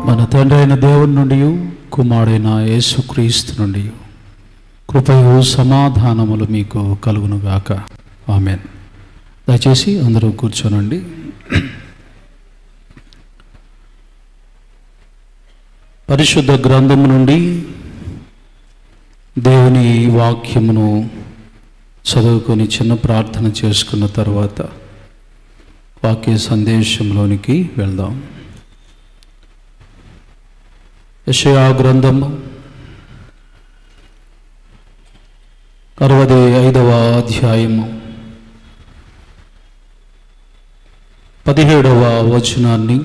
మన తండ్రి అయిన దేవుని నుండి కుమారుడైన యేసుక్రీస్తు నుండి కృపయు సమాధానములు మీకు కలుగునుగాక. ఆమేన్. దయచేసి అందరూ కూర్చోనండి. పరిశుద్ధ గ్రంథము నుండి దేవుని వాక్యమును చదువుకొని చిన్న ప్రార్థన చేసుకున్న తర్వాత వాక్య సందేశంలోనికి వెళ్దాం. యెషయా గ్రంథము 65వ అధ్యాయము 17వ వచనాన్ని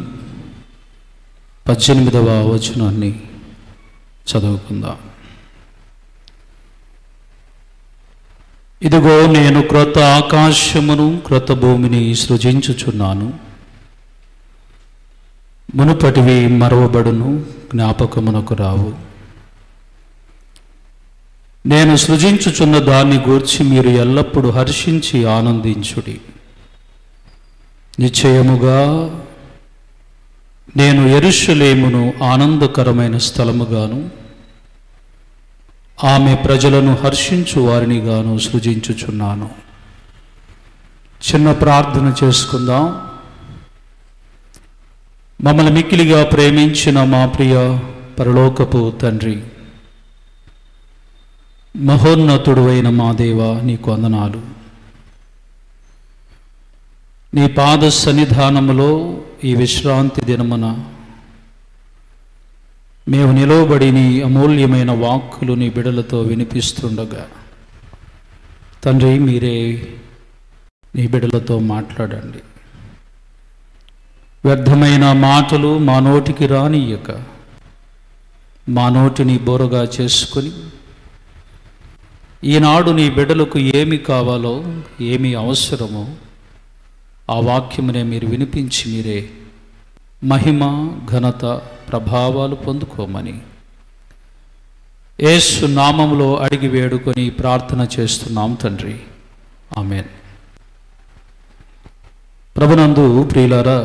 18వ వచనాన్ని చదువుకుందాం. ఇదిగో నేను క్రొత్త ఆకాశమును క్రొత్త భూమిని సృజించుచున్నాను, మునుపటివి మరవబడును, జ్ఞాపకమునకు రావు. నేను సృజించుచున్న దాన్ని గూర్చి మీరు ఎల్లప్పుడూ హర్షించి ఆనందించుడి. నిశ్చయముగా నేను యెరూషలేమును ఆనందకరమైన స్థలముగాను ఆమె ప్రజలను హర్షించు వారినిగాను సృజించుచున్నాను. చిన్న ప్రార్థన చేసుకుందాం. మమ్మల్ని మిక్కిలిగా ప్రేమించిన మా ప్రియ పరలోకపు తండ్రి, మహోన్నతుడు అయిన మా దేవా, నీకు వందనాలు. నీ పాద సన్నిధానములో ఈ విశ్రాంతి దినమున మేము నిలవబడి నీ అమూల్యమైన వాక్కులు నీ బిడలతో వినిపిస్తుండగా తండ్రి, మీరే నీ బిడలతో మాట్లాడండి. వ్యర్థమైన మాటలు మా నోటికి రానియ్యక మా నోటిని బోరగా చేసుకొని ఈనాడు నీ బిడ్డలకు ఏమి కావాలో, ఏమి అవసరమో ఆ వాక్యమునే మీరు వినిపించి మీరే మహిమ, ఘనత, ప్రభావాలు పొందుకోమని యేసు నామములో అడిగి వేడుకొని ప్రార్థన చేస్తున్నాం తండ్రి. ఆమేన్. ప్రభునందు ప్రియులారా,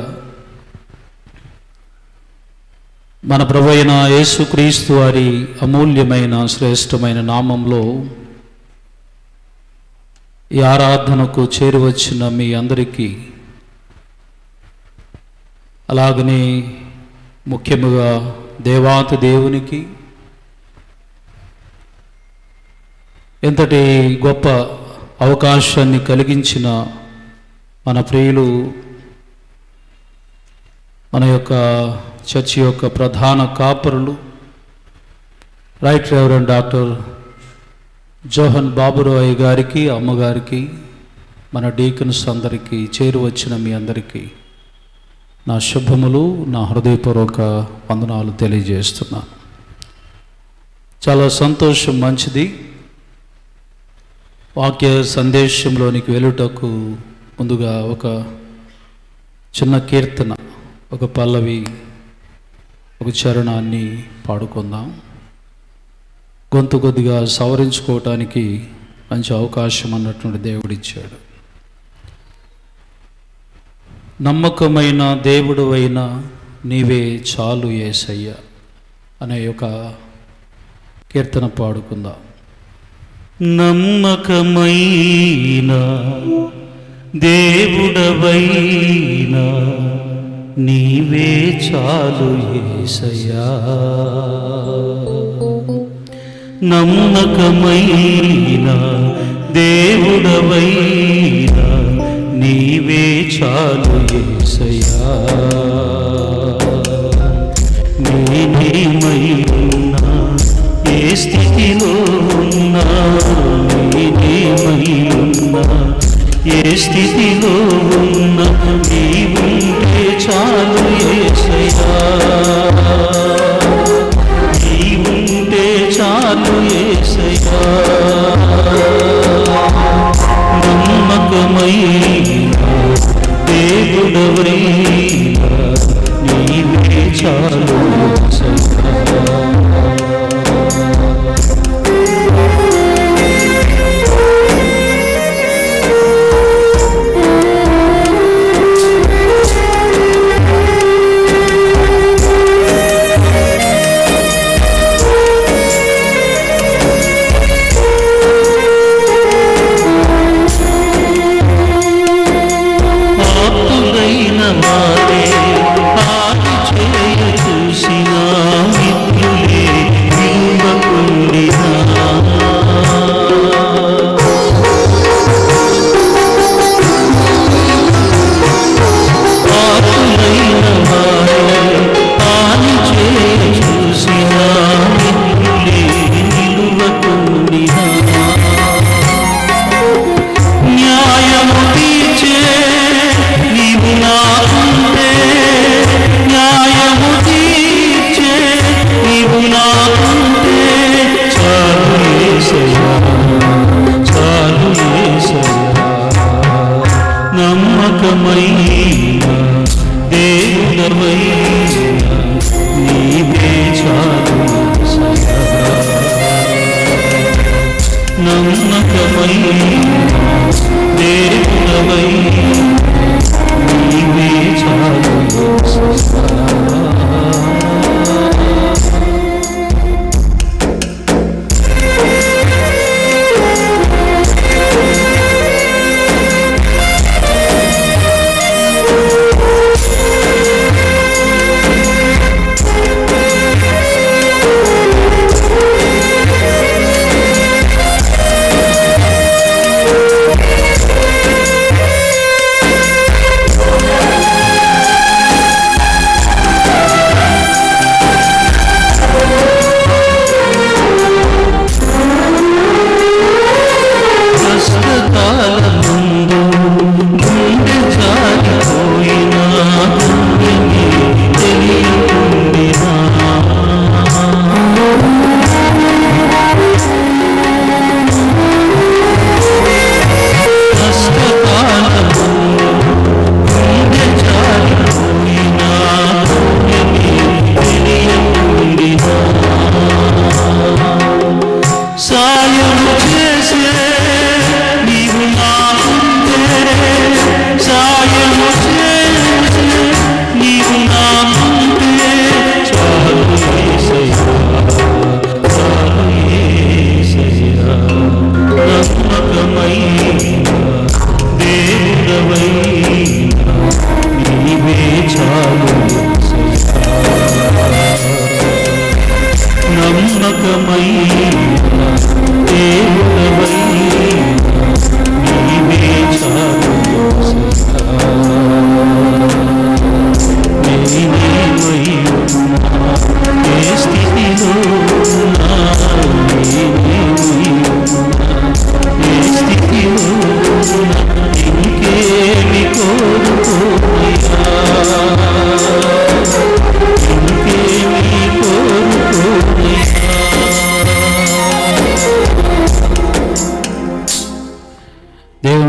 మన ప్రభు అయిన యేసుక్రీస్తు వారి అమూల్యమైన శ్రేష్టమైన నామంలో ఈ ఆరాధనకు చేరువచ్చిన మీ అందరికీ, అలాగనే ముఖ్యముగా దేవాతి దేవునికి ఎంతటి గొప్ప అవకాశాన్ని కలిగించిన మన ప్రియులు, మన యొక్క చర్చి యొక్క ప్రధాన కాపరులు రైట్ రెవరెండ్ డాక్టర్ జోహన్ బాబురాయ్ గారికి, అమ్మగారికి, మన డీకన్స్ అందరికీ, చేరువచ్చిన మీ అందరికీ నా శుభములు, నా హృదయపూర్వక వందనాలు తెలియజేస్తున్నాను. చాలా సంతోషం, మంచిది. వాక్య సందేశంలోనికి వెళ్ళుటకు ముందుగా ఒక చిన్న కీర్తన, ఒక పల్లవి, ఒక చరణాన్ని పాడుకుందాం. గొంతు కొద్దిగా సవరించుకోవటానికి మంచి అవకాశం అన్నటువంటి దేవుడిచ్చాడు. నమ్మకమైన దేవుడు అయినా నీవే చాలు యేసయ్య అనే ఒక కీర్తన పాడుకుందాం. నమ్మకమైన దేవుడవైనా నీవే చాలు యేసయ్యా, నమ్మకమైన దేవుడవైనా నీవే చాలు యేసయ్యా. నేనేమైనా ఏ స్థితిలో ఉన్నా, నేనేమైనా ఏ స్థితిలో ఉన్నా నీవుంటే చాలు యేసయ్యా, నీవుంటే చాలు యేసయ్యా. నమ్మకమైన దేవుడవైనా నీవే చాలు యేసయ్యా. దేవుడవైనా నీవే చాలు యేసయ్యా. నమ్మకమైన దేవుడవైనా నీవే చాలు యేసయ్యా.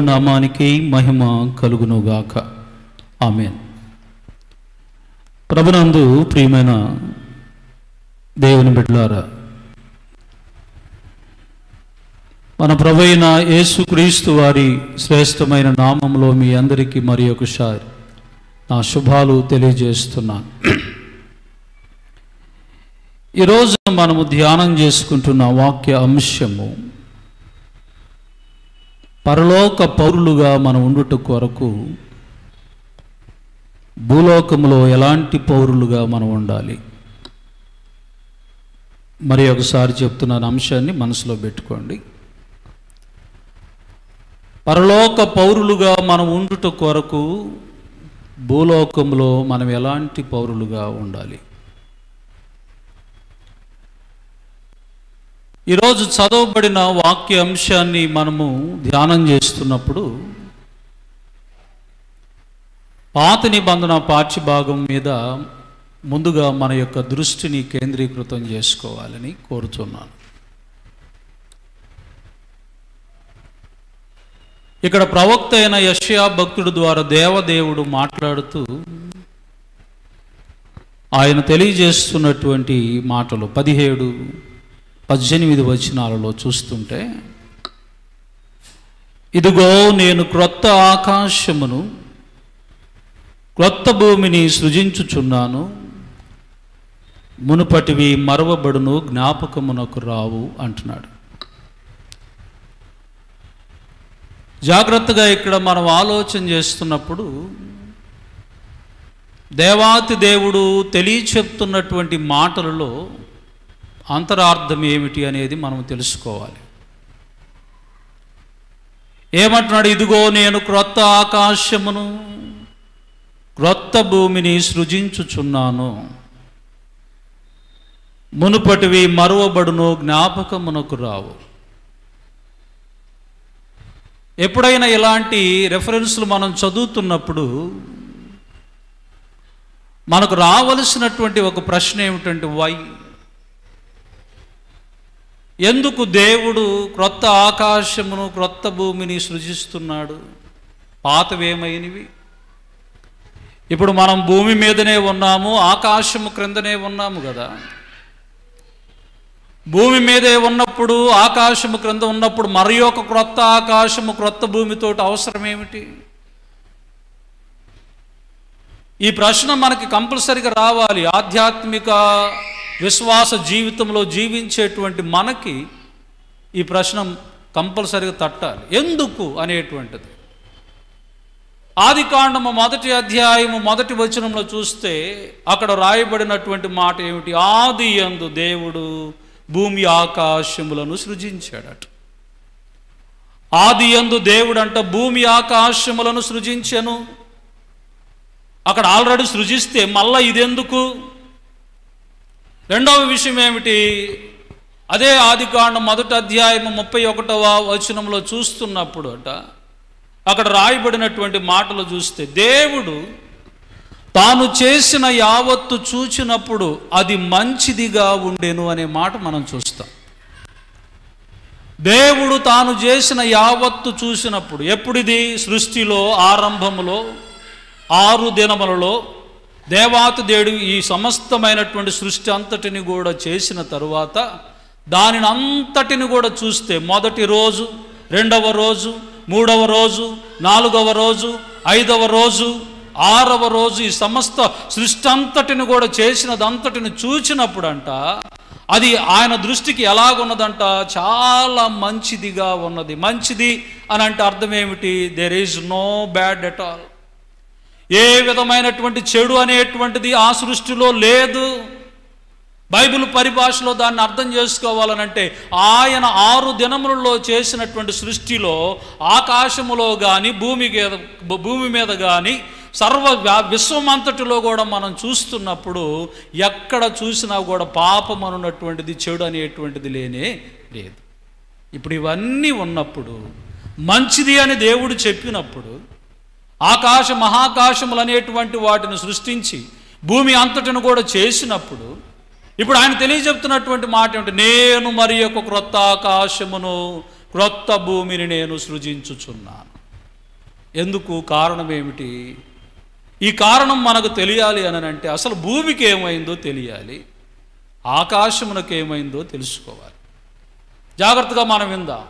నామానికి మహిమ కలుగునుగాక. ఆమేన్. ప్రభునందు ప్రియమైన దేవుని బిడ్డలారా, మన ప్రభువైన యేసుక్రీస్తు వారి శ్రేష్టమైన నామములో మీ అందరికీ మరి ఒకసారి నా శుభాలు తెలియజేస్తున్నాను. ఈరోజు మనము ధ్యానం చేసుకుంటున్న వాక్య అంశము, పరలోక పౌరులుగా మనం ఉండుట కొరకు భూలోకములో ఎలాంటి పౌరులుగా మనం ఉండాలి. మరి ఒకసారి చెప్తున్న అంశాన్ని మనసులో పెట్టుకోండి. పరలోక పౌరులుగా మనం ఉండుట కొరకు భూలోకంలో మనం ఎలాంటి పౌరులుగా ఉండాలి. ఈరోజు చదవబడిన వాక్య అంశాన్ని మనము ధ్యానం చేస్తున్నప్పుడు పాత నిబంధన పాఠ్యభాగం మీద ముందుగా మన యొక్క దృష్టిని కేంద్రీకృతం చేసుకోవాలని కోరుతున్నాను. ఇక్కడ ప్రవక్త అయిన యెషయా భక్తుడు ద్వారా దేవదేవుడు మాట్లాడుతూ ఆయన తెలియజేస్తున్నటువంటి మాటలు 17-18 వచనాలలో చూస్తుంటే, ఇదిగో నేను క్రొత్త ఆకాశమును క్రొత్త భూమిని సృజించుచున్నాను, మునుపటివి మరవబడును, జ్ఞాపకమునకు రావు అంటున్నాడు. జాగ్రత్తగా ఇక్కడ మనం ఆలోచన చేస్తున్నప్పుడు దేవాతి దేవుడు తెలియచెప్తున్నటువంటి మాటలలో అంతరార్థం ఏమిటి అనేది మనం తెలుసుకోవాలి. ఏమంటున్నాడు? ఇదిగో నేను క్రొత్త ఆకాశమును క్రొత్త భూమిని సృజించుచున్నాను, మునుపటివి మరువబడును, జ్ఞాపకమునకు రావు. ఎప్పుడైనా ఇలాంటి రెఫరెన్స్లు మనం చదువుతున్నప్పుడు మనకు రావలసినటువంటి ఒక ప్రశ్న ఏమిటంటే, వై? ఎందుకు దేవుడు క్రొత్త ఆకాశమును క్రొత్త భూమిని సృజిస్తున్నాడు? పాతవేమైనవి, ఇప్పుడు మనం భూమి మీదనే ఉన్నాము, ఆకాశము క్రిందనే ఉన్నాము కదా. భూమి మీదే ఉన్నప్పుడు, ఆకాశము క్రింద ఉన్నప్పుడు మరి ఒక క్రొత్త ఆకాశము క్రొత్త భూమితోటి అవసరం ఏమిటి? ఈ ప్రశ్న మనకి కంపల్సరిగా రావాలి. ఆధ్యాత్మిక విశ్వాస జీవితంలో జీవించేటువంటి మనకి ఈ ప్రశ్న కంపల్సరిగా తట్టాలి. ఎందుకు అనేటువంటిది. ఆదికాండము 1వ అధ్యాయము 1వ వచనంలో చూస్తే అక్కడ రాయబడినటువంటి మాట ఏమిటి? ఆది యందు దేవుడు భూమి ఆకాశములను సృజించాడట. ఆది యందు దేవుడు అంట భూమి ఆకాశములను సృజించెను. అక్కడ ఆల్రెడీ సృజిస్తే మళ్ళా ఇదెందుకు? రెండవ విషయం ఏమిటి? అదే ఆదికాండం 1వ అధ్యాయం 31వ వచనంలో చూస్తున్నప్పుడు అట అక్కడ రాయబడినటువంటి మాటలు చూస్తే దేవుడు తాను చేసిన యావత్తు చూచినప్పుడు అది మంచిదిగా ఉండెను అనే మాట మనం చూస్తాం. దేవుడు తాను చేసిన యావత్తు చూసినప్పుడు, ఎప్పుడిది? సృష్టిలో ఆరంభములో 6 దినములలో దేవాతి దేవుడు ఈ సమస్తమైనటువంటి సృష్టి అంతటిని కూడా చేసిన తరువాత దానిని అంతటిని కూడా చూస్తే మొదటి రోజు, రెండవ రోజు, మూడవ రోజు, 4వ రోజు, 5వ రోజు, 6వ రోజు ఈ సమస్త సృష్టి అంతటిని కూడా చేసినదంతటిని చూచినప్పుడు అంట అది ఆయన దృష్టికి ఎలాగున్నదంట? చాలా మంచిదిగా ఉన్నది. మంచిది అని అంటే అర్థం ఏమిటి? There is no bad at all. ఏ విధమైనటువంటి చెడు అనేటువంటిది ఆ సృష్టిలో లేదు. బైబిల్ పరిభాషలో దాన్ని అర్థం చేసుకోవాలనంటే ఆయన 6 దినములలో చేసినటువంటి సృష్టిలో ఆకాశములో కానీ భూమి మీద కానీ సర్వ విశ్వమంతటిలో కూడా మనం చూస్తున్నప్పుడు ఎక్కడ చూసినా కూడా పాపం అనున్నటువంటిది, చెడు అనేటువంటిది లేనే లేదు. ఇప్పుడు ఇవన్నీ ఉన్నప్పుడు మంచిది అని దేవుడు చెప్పినప్పుడు ఆకాశ మహాకాశములు అనేటువంటి వాటిని సృష్టించి భూమి అంతటిని కూడా చేసినప్పుడు ఇప్పుడు ఆయన తెలియజెప్తున్నటువంటి మాట ఏమిటి? నేను మరి ఒక క్రొత్త ఆకాశమును క్రొత్త భూమిని నేను సృజించుచున్నాను. ఎందుకు? కారణం ఏమిటి? ఈ కారణం మనకు తెలియాలి అని అంటే అసలు భూమికి ఏమైందో తెలియాలి, ఆకాశమునకు ఏమైందో తెలుసుకోవాలి. జాగ్రత్తగా మనం విందాం.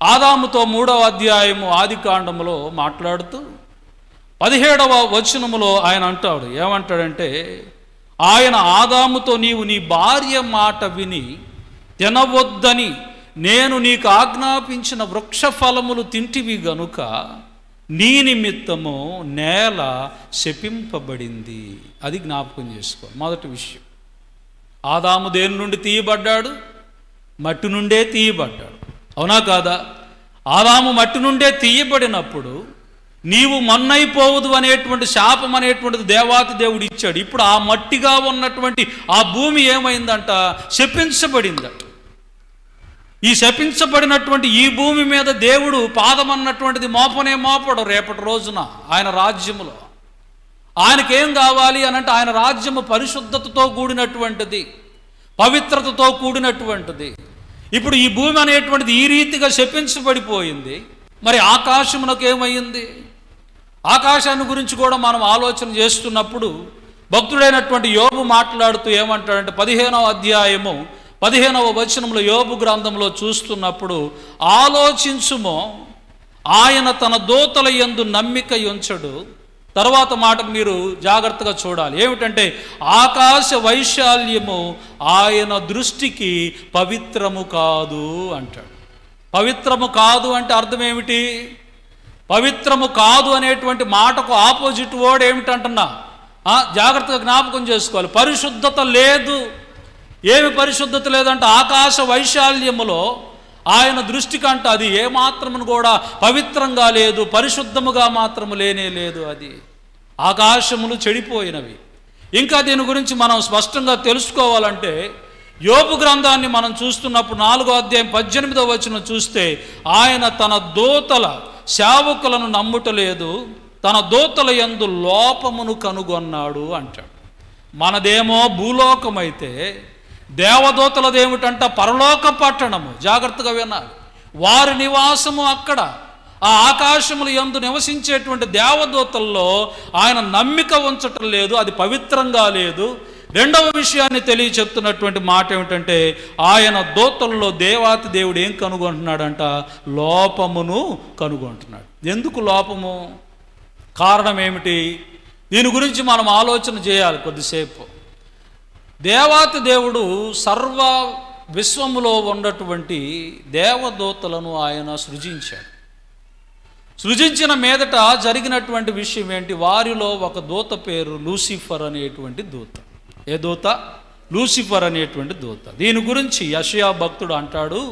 ఆదాముతో 3వ అధ్యాయము ఆదికాండములో మాట్లాడుతూ 17వ వచనములో ఆయన అంటాడు, ఏమంటాడంటే ఆయన ఆదాముతో నీవు నీ భార్య మాట విని తినవద్దని నేను నీకు ఆజ్ఞాపించిన వృక్ష ఫలములు తింటివి గనుక నీ నిమిత్తము నేల శపింపబడింది. అది జ్ఞాపకం చేసుకో. మొదటి విషయం, ఆదాము దేని నుండి తీయబడ్డాడు? మట్టి నుండే తీయబడ్డాడు. అవునా కాదా? ఆదాము మట్టి నుండే తీయబడినప్పుడు నీవు మన్నైపోవదు అనేటువంటి శాపం అనేటువంటిది దేవాతి దేవుడు ఇచ్చాడు. ఇప్పుడు ఆ మట్టిగా ఉన్నటువంటి ఆ భూమి ఏమైందంట? శపించబడిందట. ఈ శపించబడినటువంటి ఈ భూమి మీద దేవుడు పాదం అన్నటువంటిది మోపనే మోపడు. రేపటి రోజున ఆయన రాజ్యములో ఆయనకేం కావాలి అనంటే ఆయన రాజ్యము పరిశుద్ధతతో కూడినటువంటిది, పవిత్రతతో కూడినటువంటిది. ఇప్పుడు ఈ భూమి అనేటువంటిది ఈ రీతిగా శపించబడిపోయింది. మరి ఆకాశమునకు ఏమైంది? ఆకాశాన్ని గురించి కూడా మనం ఆలోచన చేస్తున్నప్పుడు భక్తుడైనటువంటి యోబు మాట్లాడుతూ ఏమంటాడంటే 15వ అధ్యాయము 15వ వచనంలో యోబు గ్రంథంలో చూస్తున్నప్పుడు ఆలోచించుమో ఆయన తన దూతల యందు నమ్మిక ఉంచడు. తర్వాత మాటకు మీరు జాగ్రత్తగా చూడాలి. ఏమిటంటే ఆకాశ వైశాల్యము ఆయన దృష్టికి పవిత్రము కాదు అంటాడు. పవిత్రము కాదు అంటే అర్థం ఏమిటి? పవిత్రము కాదు అనేటువంటి మాటకు ఆపోజిట్ వర్డ్ ఏమిటంటున్నా జాగ్రత్తగా జ్ఞాపకం చేసుకోవాలి. పరిశుద్ధత లేదు. ఏమి పరిశుద్ధత లేదంటే ఆకాశ వైశాల్యములో ఆయన దృష్టికి అంట అది ఏమాత్రమును కూడా పవిత్రంగా లేదు, పరిశుద్ధముగా మాత్రము లేనే లేదు. అది ఆకాశములు చెడిపోయినవి. ఇంకా దీని గురించి మనం స్పష్టంగా తెలుసుకోవాలంటే యోబు గ్రంథాన్ని మనం చూస్తున్నప్పుడు 4వ అధ్యాయం 18వ వచనం చూస్తే ఆయన తన దూతల సేవకులను నమ్ముటలేదు, తన దూతల యందు లోపమును కనుగొన్నాడు అంటాడు. మనదేమో భూలోకమైతే దేవదూతలదేమిటంట పరలోక పట్టణము. జాగ్రత్తగా వినాలి. వారి నివాసము అక్కడ. ఆ ఆకాశముల యందు నివసించేటువంటి దేవదూతల్లో ఆయన నమ్మిక ఉంచటం లేదు, అది పవిత్రంగా లేదు. రెండవ విషయాన్ని చెప్తున్నటువంటి మాట ఏమిటంటే, ఆయన దూతల్లో దేవాతి దేవుడు ఏం కనుగొంటున్నాడంట? లోపమును కనుగొంటున్నాడు. ఎందుకు లోపము? కారణం ఏమిటి? దీని గురించి మనం ఆలోచన చేయాలి కొద్దిసేపు. దేవాతి దేవుడు సర్వ విశ్వములో ఉన్నటువంటి దేవదూతలను ఆయన సృజించాడు. సృజించిన మీదట జరిగినటువంటి విషయం ఏంటి? వారిలో ఒక దూత పేరు లూసిఫర్ అనేటువంటి దూత. ఏ దూత? లూసిఫర్ అనేటువంటి దూత. దీని గురించి యెషయా భక్తుడు అంటాడు,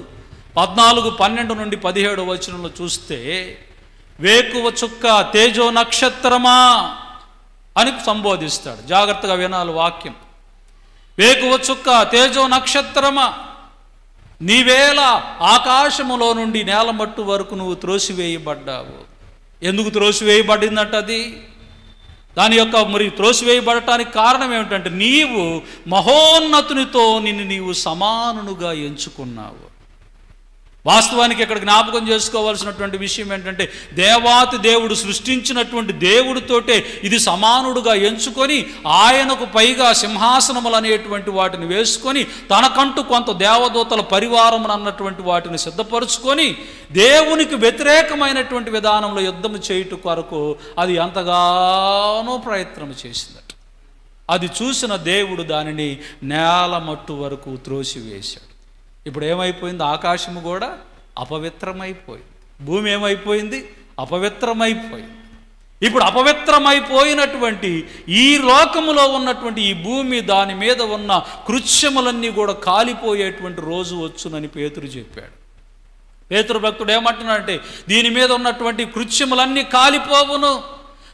14, 12 నుండి 17 వచనంలో చూస్తే, వేకువ చుక్క తేజో నక్షత్రమా అని సంబోధిస్తాడు. జాగ్రత్తగా వినాలి వాక్యం. వేకువ చుక్క తేజో నక్షత్రమా, నీవేళ ఆకాశములో నుండి నేలమట్టు వరకు నువ్వు త్రోసివేయబడ్డావు. ఎందుకు త్రోసివేయబడిందంట? అది దాని యొక్క మరి త్రోసివేయబడటానికి కారణం ఏమిటంటే, నీవు మహోన్నతునితో నిన్ను నీవు సమానునుగా ఎంచుకున్నావు. వాస్తవానికి ఇక్కడ జ్ఞాపకం చేసుకోవాల్సినటువంటి విషయం ఏంటంటే, దేవాతి దేవుడు సృష్టించినటువంటి దేవుడితోటే ఇది సమానుడుగా ఎంచుకొని, ఆయనకు పైగా సింహాసనములు అనేటువంటి వాటిని వేసుకొని, తనకంటూ కొంత దేవదూతల పరివారమును అన్నటువంటి వాటిని సిద్ధపరుచుకొని, దేవునికి వ్యతిరేకమైనటువంటి విధానంలో యుద్ధము చేయుట కొరకు అది ఎంతగానో ప్రయత్నం చేసిందట. అది చూసిన దేవుడు దానిని నేలమట్టు వరకు త్రోసివేశాడు. ఇప్పుడు ఏమైపోయింది? ఆకాశము కూడా అపవిత్రమైపోయింది, భూమి ఏమైపోయింది? అపవిత్రమైపోయింది. ఇప్పుడు అపవిత్రమైపోయినటువంటి ఈ లోకములో ఉన్నటువంటి ఈ భూమి, దాని మీద ఉన్న కృత్యములన్నీ కూడా కాలిపోయేటువంటి రోజు వచ్చునని పేతురు చెప్పాడు. పేతురు భక్తుడు ఏమంటున్నాడంటే, దీని మీద ఉన్నటువంటి కృత్యములన్నీ కాలిపోవును,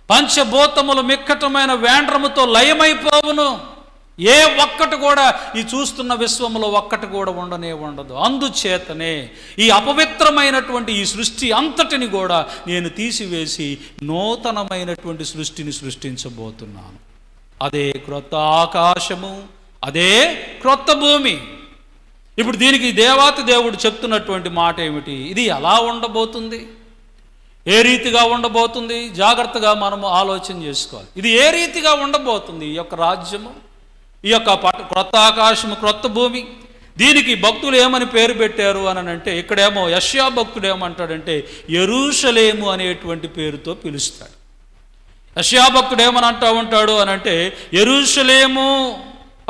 పంచభూతములు మిక్కటమైన వేండ్రముతో లయమైపోవును, ఏ ఒక్కటి కూడా ఈ చూస్తున్న విశ్వములో ఒక్కటి కూడా ఉండనే ఉండదు. అందుచేతనే ఈ అపవిత్రమైనటువంటి ఈ సృష్టి అంతటిని కూడా నేను తీసివేసి నూతనమైనటువంటి సృష్టిని సృష్టించబోతున్నాను. అదే క్రొత్త ఆకాశము, అదే క్రొత్త భూమి. ఇప్పుడు దీనికి దేవాతి దేవుడు చెప్తున్నటువంటి మాట ఏమిటి? ఇది ఎలా ఉండబోతుంది? ఏ రీతిగా ఉండబోతుంది? జాగ్రత్తగా మనము ఆలోచన చేసుకోవాలి. ఇది ఏ రీతిగా ఉండబోతుంది? ఈ యొక్క రాజ్యము, ఈ యొక్క క్రొత్త ఆకాశము, క్రొత్త భూమి, దీనికి భక్తులు ఏమని పేరు పెట్టారు అని అంటే, ఇక్కడేమో యెషయా భక్తుడు ఏమంటాడంటే యెరూషలేము అనేటువంటి పేరుతో పిలుస్తాడు. యెషయా భక్తుడు ఏమని అంటూ ఉంటాడు అని అంటే, యెరూషలేము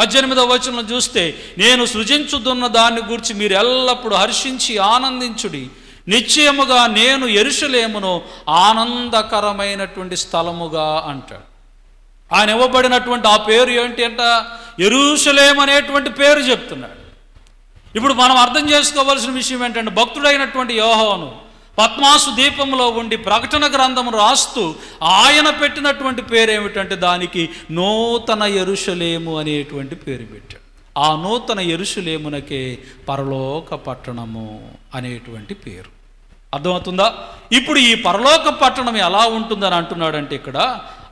18వ వచనంలో చూస్తే, నేను సృజించుతున్న దాన్ని గురించి మీరు ఎల్లప్పుడూ హర్షించి ఆనందించుడి, నిశ్చయముగా నేను యెరూషలేమును ఆనందకరమైనటువంటి స్థలముగా అంటాడు. ఆయన ఇవ్వబడినటువంటి ఆ పేరు ఏంటి అంట? యెరూషలేము అనేటువంటి పేరు చెప్తున్నాడు. ఇప్పుడు మనం అర్థం చేసుకోవాల్సిన విషయం ఏంటంటే, భక్తుడైనటువంటి యోహాను పద్మాసు దీపంలో ఉండి ప్రకటన గ్రంథం రాస్తూ ఆయన పెట్టినటువంటి పేరు ఏమిటంటే, దానికి నూతన యెరూషలేము అనేటువంటి పేరు పెట్టాడు. ఆ నూతన యెరూషలేమునకే పరలోక పట్టణము అనేటువంటి పేరు. అర్థమవుతుందా? ఇప్పుడు ఈ పరలోక పట్టణం ఎలా ఉంటుందని అంటున్నాడంటే, ఇక్కడ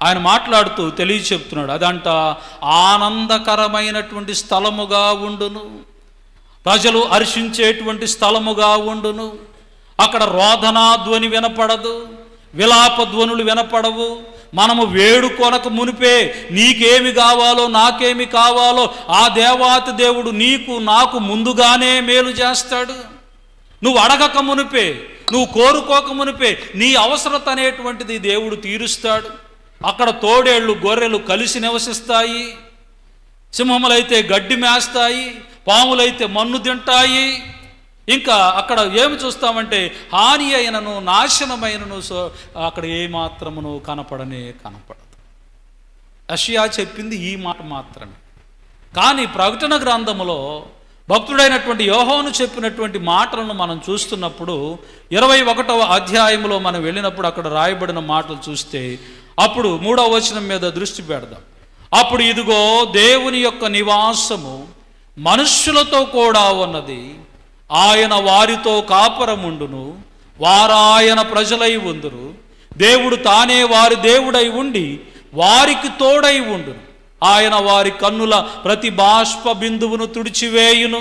ఆయన మాట్లాడుతూ చెప్తున్నాడు, అదంట ఆనందకరమైనటువంటి స్థలముగా ఉండును, ప్రజలు హర్షించేటువంటి స్థలముగా ఉండును. అక్కడ రోదనా ధ్వని వినపడదు, విలాప ధ్వనులు వినపడవు. మనము వేడుకొనక మునిపే నీకేమి కావాలో నాకేమి కావాలో ఆ దేవాతి దేవుడు నీకు నాకు ముందుగానే మేలు చేస్తాడు. నువ్వు అడగక మునిపే, నువ్వు కోరుకోక మునిపే నీ అవసరత అనేటువంటిది దేవుడు తీరుస్తాడు. అక్కడ తోడేళ్ళు గొర్రెలు కలిసి నివసిస్తాయి, సింహములైతే గడ్డి మేస్తాయి, పాములైతే మన్ను తింటాయి. ఇంకా అక్కడ ఏమి చూస్తామంటే, హాని అయినను నాశనమైనను అక్కడ ఏమాత్రమును కనపడదు. యెషయా చెప్పింది ఈ మాట మాత్రమే. కానీ ప్రకటన గ్రంథములో భక్తుడైనటువంటి యోహాను చెప్పినటువంటి మాటలను మనం చూస్తున్నప్పుడు 21వ అధ్యాయంలో మనం వెళ్ళినప్పుడు అక్కడ రాయబడిన మాటలు చూస్తే, అప్పుడు 3వ వచనం మీద దృష్టి పెడదాం. అప్పుడు ఇదిగో దేవుని యొక్క నివాసము మనుష్యులతో కూడా ఉన్నది, ఆయన వారితో కాపురముండును, వారాయన ప్రజలై ఉందురు, దేవుడు తానే వారి దేవుడై ఉండి వారికి తోడై ఉండును, ఆయన వారి కన్నుల ప్రతి బాష్ప బిందువును తుడిచివేయును,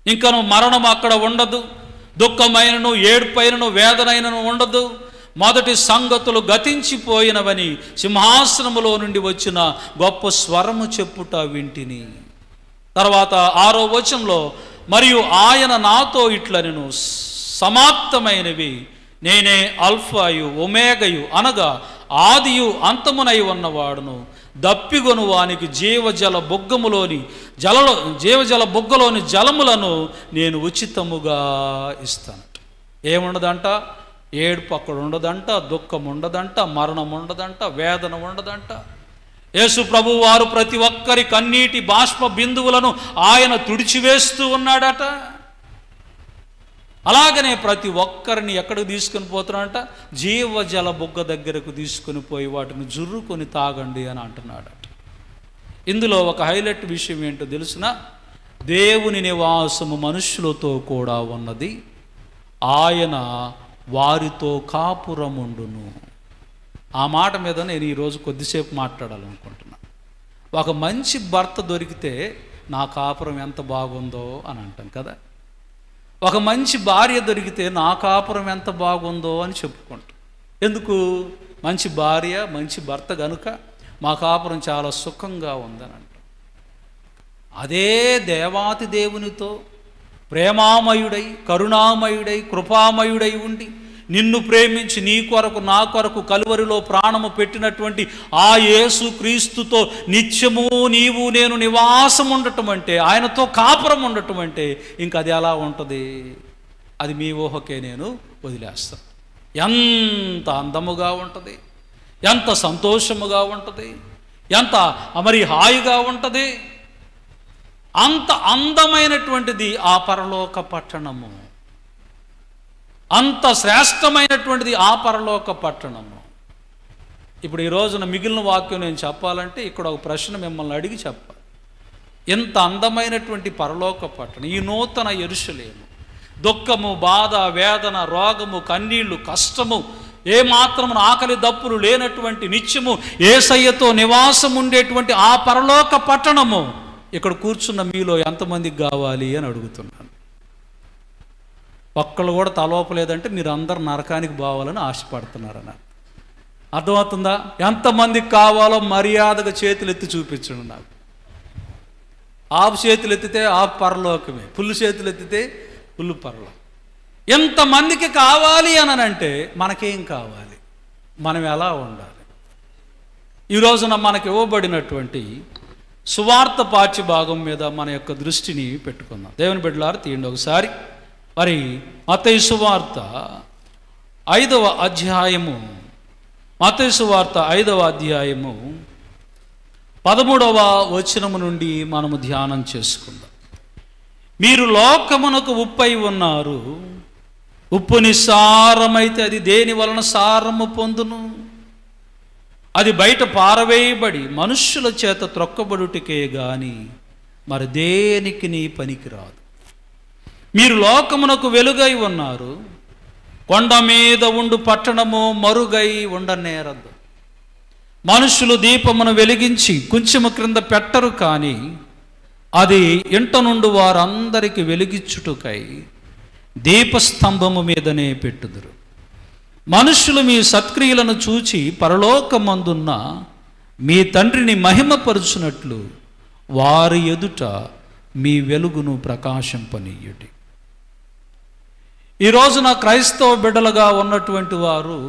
ఇంకను మరణం అక్కడ ఉండదు, దుఃఖమైనను ఏడుపైనను వేదనైనను ఉండదు. మొదటి సంగతులు గతించిపోయినవని సింహాసనములో నుండి వచ్చిన గొప్ప స్వరము చెప్పుట వింటిని. తర్వాత 6వ వచనంలో, మరియు ఆయన నాతో ఇట్లనెను, సమాప్తమైనవి, నేనే అల్ఫాయు ఒమేగయు, అనగా ఆదియు అంతమునై ఉన్నవాడును. దప్పిగొను వానికి జీవజల బొగ్గలోని జలములను నేను ఉచితముగా ఇస్తాను. ఏముండదంట? ఏడుపు అక్కడ ఉండదంట, దుఃఖం ఉండదంట, మరణం ఉండదంట, వేదన ఉండదంట. యేసు ప్రభు వారు ప్రతి ఒక్కరి కన్నీటి బాష్ప బిందువులను ఆయన తుడిచివేస్తూ ఉన్నాడట. అలాగనే ప్రతి ఒక్కరిని ఎక్కడికి తీసుకుని పోతున్నాడంట? జీవజల బొగ్గ దగ్గరకు తీసుకుని పోయి వాటిని జుర్రుకొని తాగండి అని అంటున్నాడట. ఇందులో ఒక హైలైట్ విషయం ఏంటో తెలుసునా? దేవుని నివాసము మనుష్యులతో కూడా ఉన్నది, ఆయన వారితో కాపురముండును. ఆ మాట మీద నేను ఈరోజు కొద్దిసేపు మాట్లాడాలనుకుంటున్నా. ఒక మంచి భర్త దొరికితే నా కాపురం ఎంత బాగుందో అని అంటాం కదా. ఒక మంచి భార్య దొరికితే నా కాపురం ఎంత బాగుందో అని చెప్పుకుంటాం. ఎందుకు? మంచి భార్య, మంచి భర్త గనుక మా కాపురం చాలా సుఖంగా ఉందని అంటాం. అదే దేవాతి దేవునితో ప్రేమామయుడై, కరుణామయుడై, కృపామయుడై ఉండి నిన్ను ప్రేమించి నీ కొరకు నా కొరకు కలువరిలో ప్రాణము పెట్టినటువంటి ఆ యేసు క్రీస్తుతో నిత్యము నీవు నేను నివాసం ఉండటం అంటే, ఆయనతో కాపురం ఉండటం అంటే ఇంక అది ఎలా ఉంటుంది? అది మీ ఊహకే నేను వదిలేస్తాను. ఎంత అందముగా ఉంటుంది, ఎంత సంతోషముగా ఉంటుంది, ఎంత మరి హాయిగా ఉంటుంది. అంత అందమైనటువంటిది ఆ పరలోక పట్టణము, అంత శ్రేష్టమైనటువంటిది ఆ పరలోక పట్టణము. ఇప్పుడు ఈ రోజున మిగిలిన వాక్యం నేను చెప్పాలంటే ఇక్కడ ఒక ప్రశ్న మిమ్మల్ని అడిగి చెప్పాలి. ఎంత అందమైనటువంటి పరలోక పట్టణం, ఈ నూతన యెరూషలేము. దుఃఖము, బాధ, వేదన, రోగము, కన్నీళ్లు, కష్టము, ఏమాత్రం ఆకలి దప్పులు లేనటువంటి నిత్యము యేసయ్యతో నివాసం ఉండేటువంటి ఆ పరలోక పట్టణము ఇక్కడ కూర్చున్న మీలో ఎంతమందికి కావాలి అని అడుగుతున్నాను. ఒక్కళ్ళు కూడా తలోపలేదంటే మీరు అందరు నరకానికి పోవాలని ఆశపడుతున్నారన్న అర్థమవుతుందా? ఎంతమందికి కావాలో మర్యాదగా చేతులు ఎత్తి చూపించండి. నాకు ఆపు చేతులు ఎత్తితే ఆపు పరలోకమే, పుల్లు చేతులు ఎత్తితే పుల్లు పరలోకం. ఎంతమందికి కావాలి అని అంటే మనకేం కావాలి, మనం ఎలా ఉండాలి? ఈ రోజున మనకు ఇవ్వబడినటువంటి సువార్త పాఠ్య భాగం మీద మన యొక్క దృష్టిని పెట్టుకుందాం. దేవుని బిడ్డలారా తీయండి ఒకసారి. మరి మత్తయి సువార్త 5వ అధ్యాయము, మత్తయి సువార్త 5వ అధ్యాయము 13వ వచనము నుండి మనము ధ్యానం చేసుకుందాం. మీరు లోకమునకు ఉప్పై ఉన్నారు, ఉప్పు నిస్సారమైతే అది దేని వలన సారము పొందును? అది బయట పారవేయబడి మనుష్యుల చేత త్రొక్కబడుటకే గాని మరి దేనికి నీ పనికిరాదు. మీరు లోకమునకు వెలుగై ఉన్నారు, కొండ మీద ఉండు పట్టణము మరుగై ఉండనేరదు. మనుషులు దీపమును వెలిగించి కొంచెము క్రింద పెట్టరు, కానీ అది ఇంట నుండి వారందరికి వెలిగించుటకై దీపస్తంభము మీదనే పెట్టుదురు. మనుష్యులు మీ సత్క్రియలను చూచి పరలోకమందున్న మీ తండ్రిని మహిమపరుచునట్లు వారి ఎదుట మీ వెలుగును ప్రకాశింపనీయుడి. ఈ రోజున క్రైస్తవ బిడ్డలుగా ఉన్నటువంటి వారు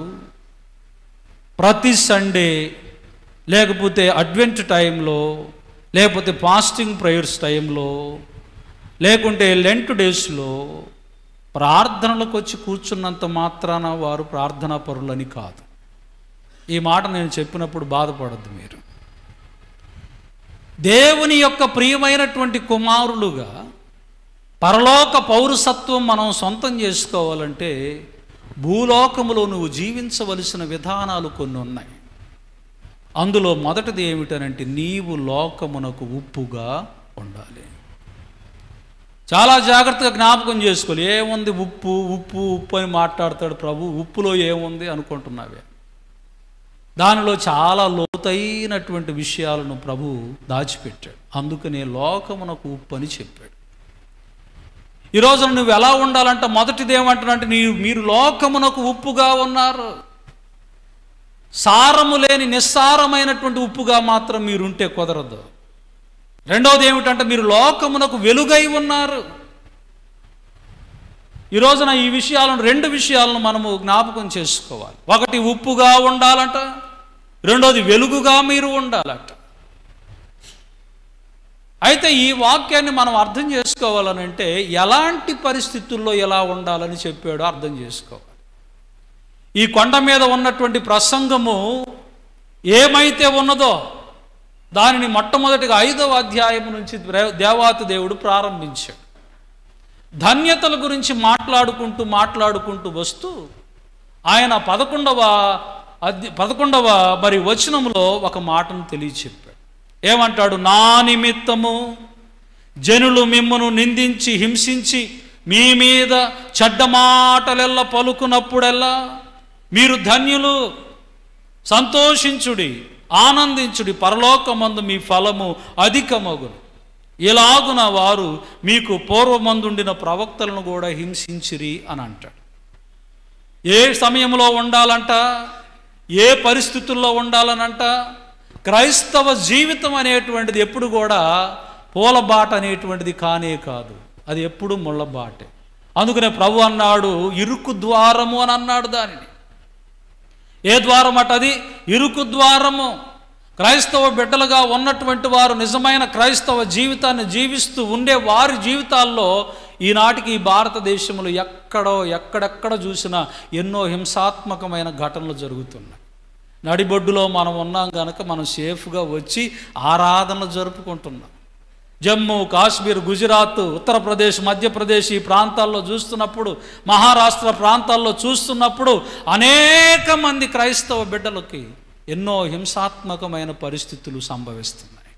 ప్రతి సండే, లేకపోతే అడ్వెంట్ టైంలో, లేకపోతే ఫాస్టింగ్ ప్రేయర్స్ టైంలో, లేకుంటే లెంట్ డేస్లో ప్రార్థనలకు వచ్చి కూర్చున్నంత మాత్రాన వారు ప్రార్థనా పరులని కాదు. ఈ మాట నేను చెప్పినప్పుడు బాధపడద్దు మీరు. దేవుని యొక్క ప్రియమైనటువంటి కుమారులుగా పరలోక పౌరసత్వం మనం సొంతం చేసుకోవాలంటే భూలోకములో నువ్వు జీవించవలసిన విధానాలు కొన్ని ఉన్నాయి. అందులో మొదటిది ఏమిటనంటే నీవు లోకమునకు ఉప్పుగా ఉండాలి. చాలా జాగ్రత్తగా జ్ఞాపకం చేసుకోవాలి. ఏముంది ఉప్పు ఉప్పు ఉప్పు అని మాట్లాడతాడు ప్రభు, ఉప్పులో ఏముంది అనుకుంటున్నావే? దానిలో చాలా లోతైనటువంటి విషయాలను ప్రభు దాచిపెట్టాడు. అందుకనే లోకమునకు ఉప్పు అని చెప్పాడు. ఈ రోజున నువ్వు ఎలా ఉండాలంటే మొదటిది ఏమంటున్నానంటే మీరు లోకమునకు ఉప్పుగా ఉన్నారు. సారము లేని నిస్సారమైనటువంటి ఉప్పుగా మాత్రం మీరుంటే కుదరదు. రెండవది ఏమిటంటే మీరు లోకమునకు వెలుగై ఉన్నారు. ఈ రోజున ఈ విషయాలను, రెండు విషయాలను మనము జ్ఞాపకం చేసుకోవాలి. ఒకటి ఉప్పుగా ఉండాలంట, రెండోది వెలుగుగా మీరు ఉండాలట. అయితే ఈ వాక్యాన్ని మనం అర్థం చేసుకోవాలనంటే ఎలాంటి పరిస్థితుల్లో ఎలా ఉండాలని చెప్పాడో అర్థం చేసుకోవాలి. ఈ కొండ మీద ఉన్నటువంటి ప్రసంగము ఏమైతే ఉన్నదో దానిని మొట్టమొదటిగా 5వ అధ్యాయం నుంచి దేవాతి దేవుడు ప్రారంభించాడు. ధన్యతల గురించి మాట్లాడుకుంటూ వస్తూ ఆయన 11వ మరి వచనంలో ఒక మాటను తెలియచెప్పాడు. ఏమంటాడు? నా నిమిత్తము జనులు మిమ్మను నిందించి హింసించి మీ మీద చెడ్డ మాటలెల్లా పలుకున్నప్పుడెల్లా మీరు ధన్యులు, సంతోషించుడి, ఆనందించుడి, పరలోకమందు మీ ఫలము అధికమగును. ఇలాగున వారు మీకు పూర్వమందుండిన ప్రవక్తలను కూడా హింసించిరి అని అంటాడు. ఏ సమయంలో ఉండాలంట, ఏ పరిస్థితుల్లో ఉండాలనంట? క్రైస్తవ జీవితం అనేటువంటిది ఎప్పుడు కూడా పూలబాట అనేటువంటిది కానే కాదు, అది ఎప్పుడు ముళ్ళబాటే. అందుకనే ప్రభు అన్నాడు ఇరుకు ద్వారము అని అన్నాడు దానిని. ఏ ద్వారం అట? అది ఇరుకు ద్వారము. క్రైస్తవ బిడ్డలుగా ఉన్నటువంటి వారు నిజమైన క్రైస్తవ జీవితాన్ని జీవిస్తూ ఉండే వారి జీవితాల్లో ఈనాటికి ఈ భారతదేశంలో ఎక్కడెక్కడ చూసినా ఎన్నో హింసాత్మకమైన ఘటనలు జరుగుతున్నాయి. నడిబొడ్డులో మనం ఉన్నాం కనుక మనం సేఫ్గా వచ్చి ఆరాధనలు జరుపుకుంటున్నాం. జమ్మూ కాశ్మీర్, గుజరాత్, ఉత్తరప్రదేశ్, మధ్యప్రదేశ్ ఈ ప్రాంతాల్లో చూస్తున్నప్పుడు, మహారాష్ట్ర ప్రాంతాల్లో చూస్తున్నప్పుడు అనేక మంది క్రైస్తవ బిడ్డలకి ఎన్నో హింసాత్మకమైన పరిస్థితులు సంభవిస్తున్నాయి.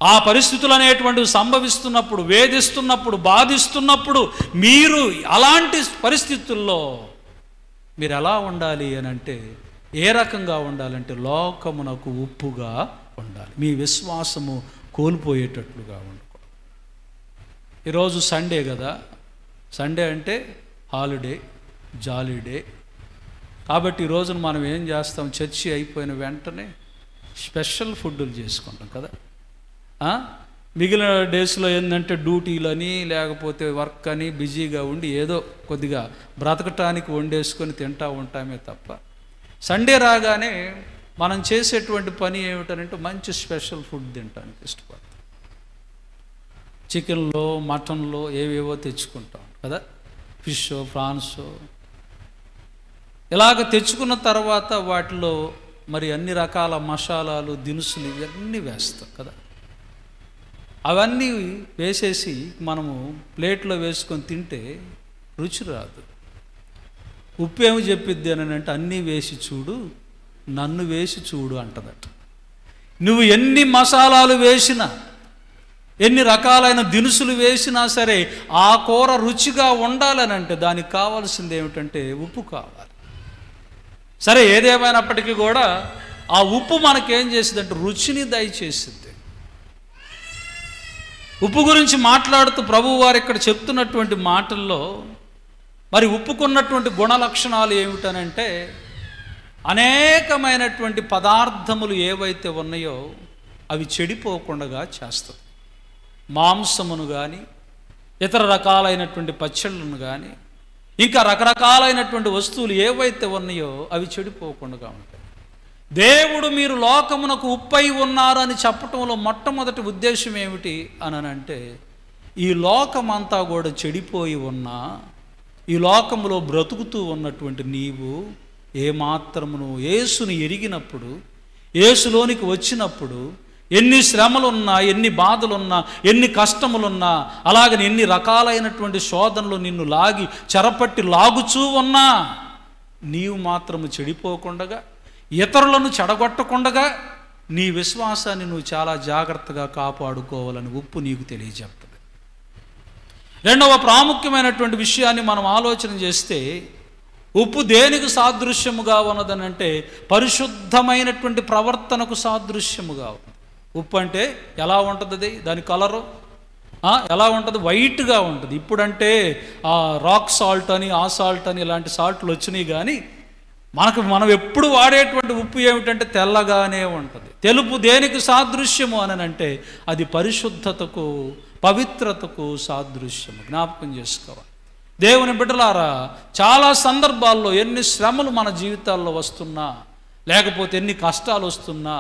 ఆ పరిస్థితులు అనేటువంటివి సంభవిస్తున్నప్పుడు, వేధిస్తున్నప్పుడు, బాధిస్తున్నప్పుడు మీరు అలాంటి పరిస్థితుల్లో మీరు ఎలా ఉండాలి అని అంటే, ఏ రకంగా ఉండాలంటే లోకమునకు ఉప్పుగా ఉండాలి. మీ విశ్వాసము కోల్పోయేటట్లుగా ఉండకూడదు. ఈరోజు సండే కదా, సండే అంటే హాలిడే, జాలీడే. కాబట్టి ఈరోజున మనం ఏం చేస్తాం? చర్చి అయిపోయిన వెంటనే స్పెషల్ ఫుడ్లు చేసుకుంటాం కదా. మిగిలిన డేస్లో ఏంటంటే డ్యూటీలని లేకపోతే వర్క్ అని బిజీగా ఉండి ఏదో కొద్దిగా బ్రతకటానికి వండేసుకొని తింటూ ఉంటామే తప్ప, సండే రాగానే మనం చేసేటువంటి పని ఏమిటంటే మంచి స్పెషల్ ఫుడ్ తినడానికి ఇష్టపడతాం. చికెన్లో, మటన్లో ఏవేవో తెచ్చుకుంటాం కదా, ఫిష్, ప్రాన్స్. ఇలాగ తెచ్చుకున్న తర్వాత వాటిలో మరి అన్ని రకాల మసాలాలు, దినుసులు ఇవన్నీ వేస్తాం కదా. అవన్నీ వేసేసి మనము ప్లేట్లో వేసుకొని తింటే రుచి రాదు. ఉప్పు ఏమి చెప్పిద్ది అని అంటే, అన్నీ వేసి చూడు, నన్ను వేసి చూడు అంటదట. నువ్వు ఎన్ని మసాలాలు వేసినా, ఎన్ని రకాలైన దినుసులు వేసినా సరే ఆ కూర రుచిగా ఉండాలని అంటే దానికి కావాల్సింది ఏమిటంటే ఉప్పు కావాలి. సరే, ఏదేమైనప్పటికీ కూడా ఆ ఉప్పు మనకేం చేసిందంటే రుచిని దయచేసింది. ఉప్పు గురించి మాట్లాడుతూ ప్రభువు వారు ఇక్కడ చెప్తున్నటువంటి మాటల్లో మరి ఉప్పుకున్నటువంటి గుణ లక్షణాలు ఏమిటనంటే, అనేకమైనటువంటి పదార్థములు ఏవైతే ఉన్నాయో అవి చెడిపోకుండా చేస్తుంది. మాంసమును కానీ, ఇతర రకాలైనటువంటి పచ్చళ్ళను కానీ, ఇంకా రకరకాలైనటువంటి వస్తువులు ఏవైతే ఉన్నాయో అవి చెడిపోకుండా ఉంటాయి. దేవుడు మీరు లోకమునకు ఉప్పై ఉన్నారని చెప్పటంలో మొట్టమొదటి ఉద్దేశం ఏమిటి అని అంటే, ఈ లోకమంతా కూడా చెడిపోయి ఉన్నా, ఈ లోకములో బ్రతుకుతూ ఉన్నటువంటి నీవు ఏమాత్రమును యేసుని ఎరిగినప్పుడు, యేసులోనికి వచ్చినప్పుడు ఎన్ని శ్రమలున్నా, ఎన్ని బాధలున్నా, ఎన్ని కష్టములున్నా, అలాగని ఎన్ని రకాలైనటువంటి శోధనలు నిన్ను లాగి చెరపట్టి లాగుచూ ఉన్నా, నీవు మాత్రము చెడిపోకుండగా, ఇతరులను చెడగొట్టకుండగా నీ విశ్వాసాన్ని నువ్వు చాలా జాగ్రత్తగా కాపాడుకోవాలని ఉప్పు నీకు తెలియజెప్తుంది. రెండవ ప్రాముఖ్యమైనటువంటి విషయాన్ని మనం ఆలోచన చేస్తే, ఉప్పు దేనికి సాదృశ్యముగా ఉన్నదనంటే పరిశుద్ధమైనటువంటి ప్రవర్తనకు సాదృశ్యముగా ఉంది. ఉప్పు అంటే ఎలా ఉంటుంది? దాని కలరు ఎలా ఉంటుంది? వైట్గా ఉంటుంది. ఇప్పుడంటే రాక్ సాల్ట్ అని, ఆ సాల్ట్ అని ఇలాంటి సాల్ట్లు వచ్చినాయి. కానీ మనం ఎప్పుడు వాడేటువంటి ఉప్పు ఏమిటంటే తెల్లగానే ఉంటుంది. తెలుపు దేనికి సాదృశ్యము అని అంటే అది పరిశుద్ధతకు, పవిత్రతకు సాదృశ్యము. జ్ఞాపకం చేసుకోవాలి. దేవుని బిడ్డలారా, చాలా సందర్భాల్లో ఎన్ని శ్రమలు మన జీవితాల్లో వస్తున్నా, లేకపోతే ఎన్ని కష్టాలు వస్తున్నా,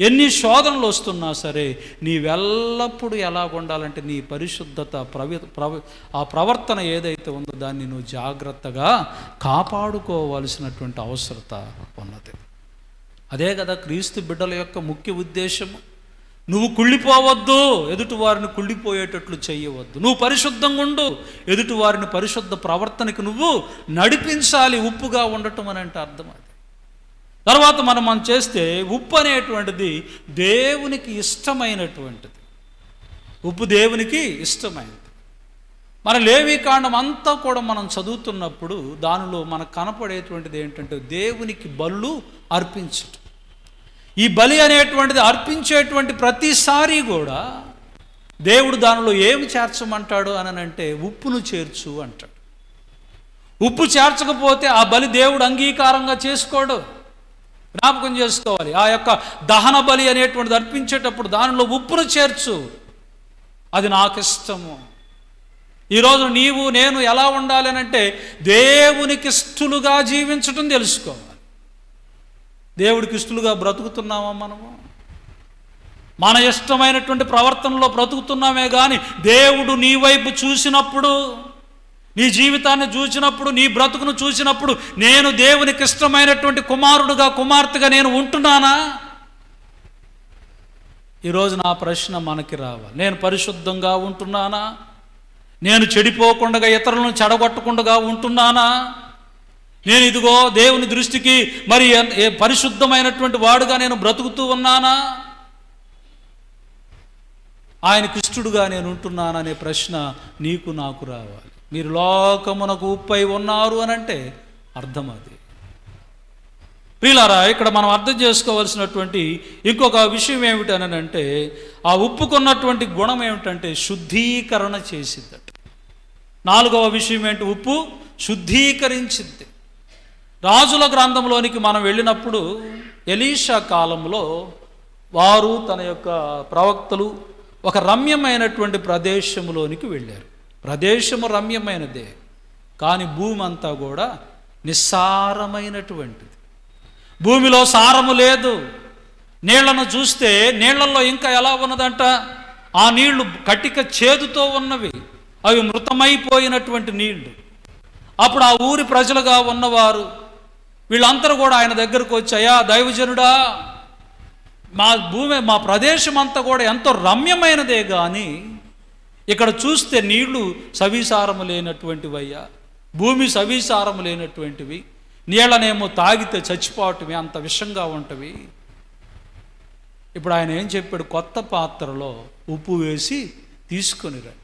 ఎన్ని శోధనలు వస్తున్నా సరే, నీవెల్లప్పుడూ ఎలాగ ఉండాలంటే నీ పరిశుద్ధత, ఆ ప్రవర్తన ఏదైతే ఉందో దాన్ని నువ్వు జాగ్రత్తగా కాపాడుకోవాల్సినటువంటి అవసరత ఉన్నది. అదే కదా క్రీస్తు బిడ్డల యొక్క ముఖ్య ఉద్దేశము. నువ్వు కుళ్ళిపోవద్దు, ఎదుటివారిని కుళ్ళిపోయేటట్లు చేయవద్దు. నువ్వు పరిశుద్ధంగా ఉండు, ఎదుటివారిని పరిశుద్ధ ప్రవర్తనకి నువ్వు నడిపించాలి. ఉప్పుగా ఉండటం అని అంటే అర్థం అది. తర్వాత మనం చేస్తే ఉప్పు అనేటువంటిది దేవునికి ఇష్టమైనటువంటిది. ఉప్పు దేవునికి ఇష్టమైనది. మన లేవీకాండం అంతా కూడా మనం చదువుతున్నప్పుడు దానిలో మనకు కనపడేటువంటిది ఏంటంటే దేవునికి బలులు అర్పించటం. ఈ బలి అనేటువంటిది అర్పించేటువంటి ప్రతిసారి కూడా దేవుడు దానిలో ఏమి చేర్చమంటాడు అని అంటే ఉప్పును చేర్చు అంటాడు. ఉప్పు చేర్చకపోతే ఆ బలి దేవుడు అంగీకారంగా చేసుకోడు. జ్ఞాపకం చేసుకోవాలి. ఆ యొక్క దహన బలి అనేటువంటిది అర్పించేటప్పుడు దానిలో ఉప్పును చేర్చు, అది నాకు ఇష్టము. ఈరోజు నీవు నేను ఎలా ఉండాలి అని అంటే దేవునికి ఇష్టలుగా జీవించటం తెలుసుకోవాలి. దేవుడికి ఇష్టలుగా బ్రతుకుతున్నామా మనము? మన ఇష్టమైనటువంటి ప్రవర్తనలో బ్రతుకుతున్నామే కానీ దేవుడు నీ వైపు చూసినప్పుడు, నీ జీవితాన్ని చూసినప్పుడు, నీ బ్రతుకును చూసినప్పుడు నేను దేవునికి ఇష్టమైనటువంటి కుమారుడుగా, కుమార్తెగా నేను ఉంటున్నానా? ఈరోజు నా ప్రశ్న మనకి రావాలి. నేను పరిశుద్ధంగా ఉంటున్నానా? నేను చెడిపోకుండా, ఇతరులను చెడగొట్టకుండా ఉంటున్నానా? నేను ఇదిగో దేవుని దృష్టికి మరి పరిశుద్ధమైనటువంటి వాడుగా నేను బ్రతుకుతూ ఉన్నానా? ఆయనకి ఇష్టడుగా నేను ఉంటున్నానా అనే ప్రశ్న నీకు నాకు రావాలి. మీరు లోకమునకు ఉప్పై ఉన్నారు అని అంటే అర్థం అది. ప్రియులారా, ఇక్కడ మనం అర్థం చేసుకోవాల్సినటువంటి ఇంకొక విషయం ఏమిటని అంటే ఆ ఉప్పుకున్నటువంటి గుణం ఏమిటంటే శుద్ధీకరణ చేసిద్దట. 4వ విషయం ఏంటి? ఉప్పు శుద్ధీకరించింది. రాజుల గ్రంథంలోనికి మనం వెళ్ళినప్పుడు ఎలీషా కాలంలో వారు తన యొక్క ప్రవక్తలు ఒక రమ్యమైనటువంటి ప్రదేశంలోనికి వెళ్ళారు. ప్రదేశము రమ్యమైనదే, కానీ భూమి అంతా కూడా నిస్సారమైనటువంటిది. భూమిలో సారము లేదు. నీళ్లను చూస్తే నీళ్లలో ఇంకా ఎలా ఉన్నదంట? ఆ నీళ్లు కటిక చేదుతో ఉన్నవి, అవి మృతమైపోయినటువంటి నీళ్లు. అప్పుడు ఆ ఊరి ప్రజలుగా ఉన్నవారు వీళ్ళందరూ కూడా ఆయన దగ్గరకు వచ్చి, అయ్యా దైవజనుడా, మా భూమి, మా ప్రదేశం అంతా కూడా ఎంతో రమ్యమైనదే, కానీ ఇక్కడ చూస్తే నీళ్లు సవిసారము లేనటువంటివయ్యా, భూమి సవిసారము లేనటువంటివి, నీళ్ళనేమో తాగితే చచ్చిపోవటమే, అంత విషంగా ఉంటవి. ఇప్పుడు ఆయన ఏం చెప్పాడు? కొత్త పాత్రలో ఉప్పు వేసి తీసుకొని రండి.